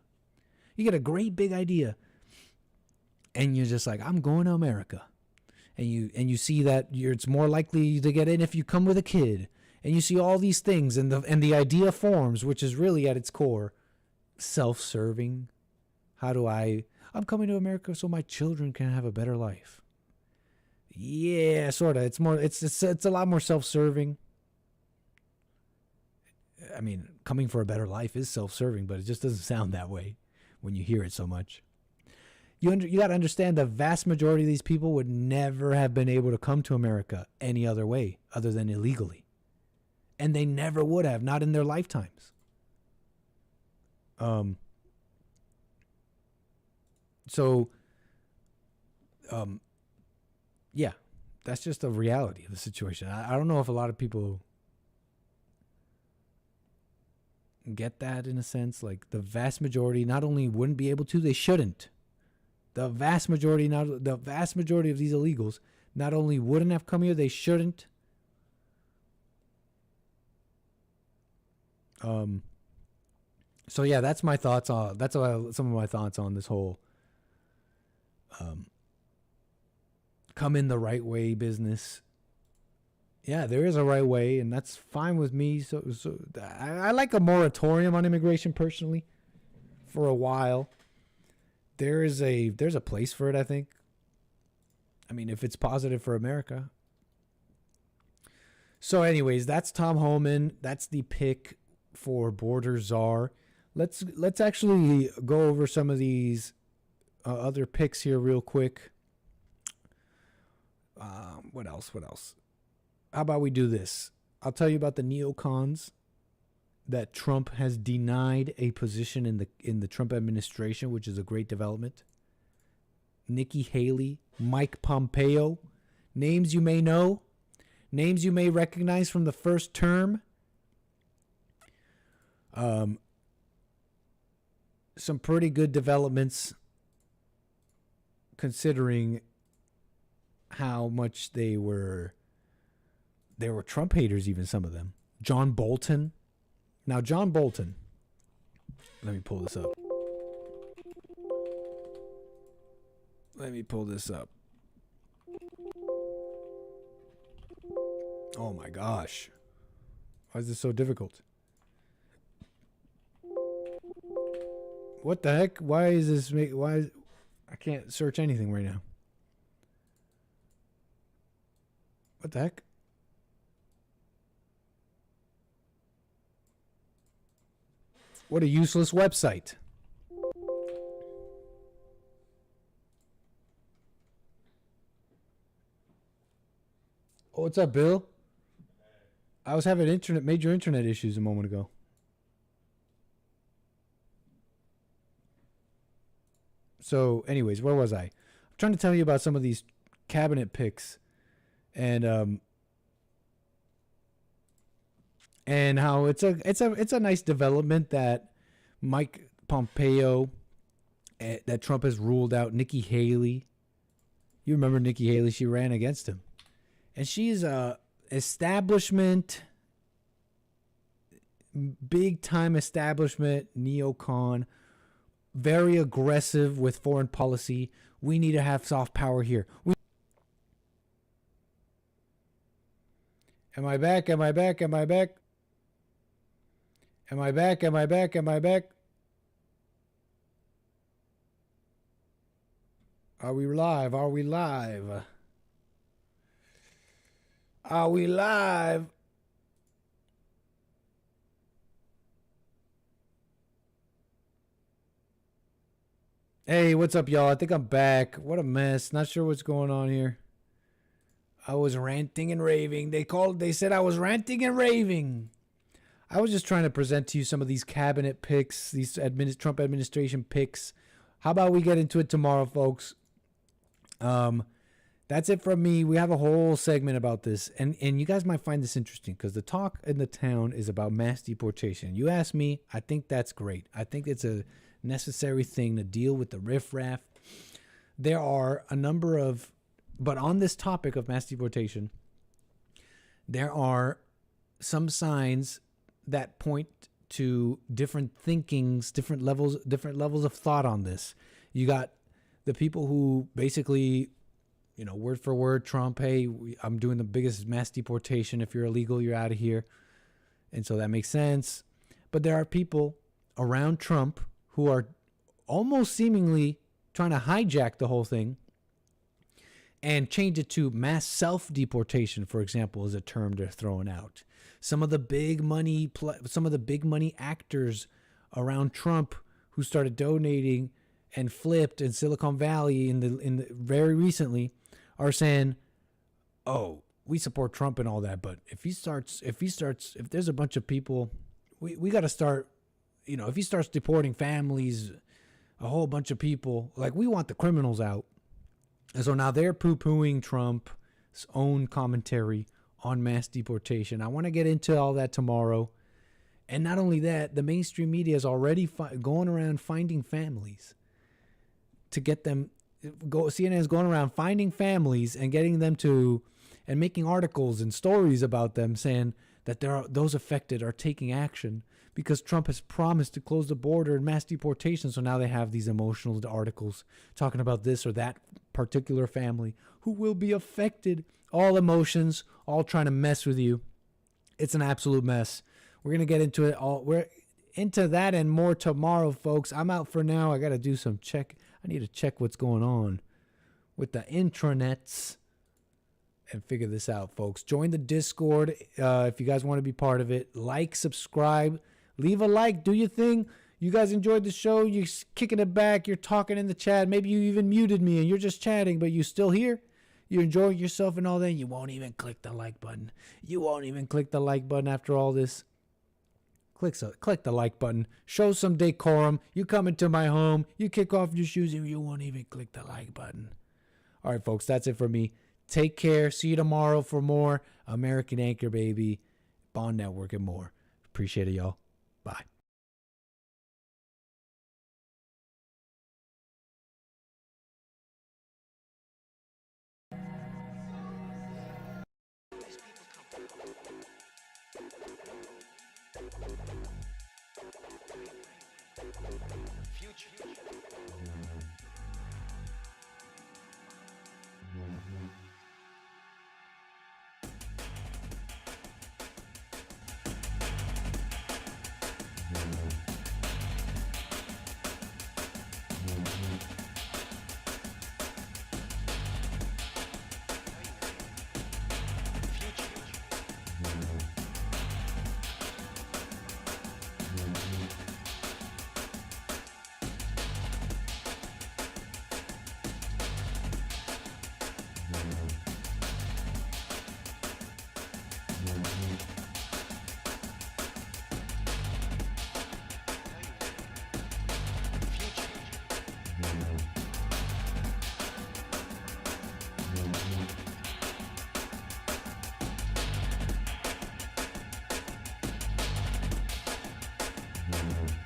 And you're just like, I'm going to America. And you see that it's more likely to get in if you come with a kid. And you see all these things, and the idea forms, which is really at its core self-serving. I'm coming to America so my children can have a better life. Yeah, sort of. It's a lot more self-serving. I mean, coming for a better life is self-serving, but it just doesn't sound that way when you hear it so much. You got to understand the vast majority of these people would never have been able to come to America any other way other than illegally. And they never would have, not in their lifetimes. Yeah, that's just the reality of the situation. I don't know if a lot of people get that in a sense. Like the vast majority not only wouldn't be able to, they shouldn't. The vast majority of these illegals not only wouldn't have come here, they shouldn't. So yeah, that's my thoughts on some of my thoughts on this whole come in the right way business. Yeah, there is a right way, and that's fine with me. So I like a moratorium on immigration personally for a while. There's a place for it, I think. I mean, if it's positive for America. So anyways, that's Tom Homan. That's the pick for Border Czar. Let's actually go over some of these other picks here real quick. What else? How about we do this? I'll tell you about the neocons that Trump has denied a position in the Trump administration, which is a great development. Nikki Haley, Mike Pompeo, names you may know, names you may recognize from the first term. Some pretty good developments considering how much they were Trump haters, even some of them. John Bolton. Now, John Bolton, let me pull this up. Oh my gosh. Why is this so difficult? What the heck? Why is this? I can't search anything right now. What the heck? What a useless website. Oh, what's up, Bill? I was having major internet issues a moment ago. So, anyways, where was I? I'm trying to tell you about some of these cabinet picks, and how it's a nice development that Mike Pompeo, that Trump has ruled out Nikki Haley. You remember Nikki Haley? She ran against him, and she's a establishment, big time establishment neocon. Very aggressive with foreign policy. We need to have soft power here. Am I back? Are we live? Hey, what's up, y'all? I think I'm back. What a mess. Not sure what's going on here. I was ranting and raving. They said I was ranting and raving. I was just trying to present to you some of these cabinet picks, these Trump administration picks. How about we get into it tomorrow, folks? That's it from me. We have a whole segment about this, and you guys might find this interesting because the talk in the town is about mass deportation. You ask me, I think that's great. I think it's a necessary thing to deal with the riffraff. There are a number of, but on this topic of mass deportation, there are some signs that point to different thinkings, different levels of thought on this. You got the people who basically, word for word, Trump, hey, I'm doing the biggest mass deportation. If you're illegal, you're out of here. And so that makes sense. But there are people around Trump who are almost seemingly trying to hijack the whole thing and change it to mass self-deportation, for example, is a term they're throwing out. Some of the big money actors around Trump who started donating and flipped in Silicon Valley in the very recently are saying, "Oh, we support Trump and all that, but if there's a bunch of people, we got to start, if he starts deporting families, a whole bunch of people, like we want the criminals out." And so now they're poo-pooing Trump's own commentary on mass deportation. I want to get into all that tomorrow. And not only that, the mainstream media is already going around finding families to get them. CNN is going around finding families and getting them to, and making articles and stories about them saying that those affected are taking action because Trump has promised to close the border and mass deportation. So now they have these emotional articles talking about this or that particular family who will be affected. All emotions, all trying to mess with you. It's an absolute mess. We're going to get into it all. We're into that and more tomorrow, folks. I'm out for now. I got to do some check. I need to check what's going on with the intranets and figure this out, folks. Join the Discord if you guys want to be part of it. Like, subscribe, leave a like, do your thing. You guys enjoyed the show. You're kicking it back. You're talking in the chat. Maybe you even muted me and you're just chatting, but you're still here. You're enjoying yourself and all that. You won't even click the like button. You won't even click the like button after all this. Click the like button. Show some decorum. You come into my home. You kick off your shoes and you won't even click the like button. All right, folks, that's it for me. Take care. See you tomorrow for more American Anchor Baby, Bond Network, and more. Appreciate it, y'all. Bye. Mm-hmm.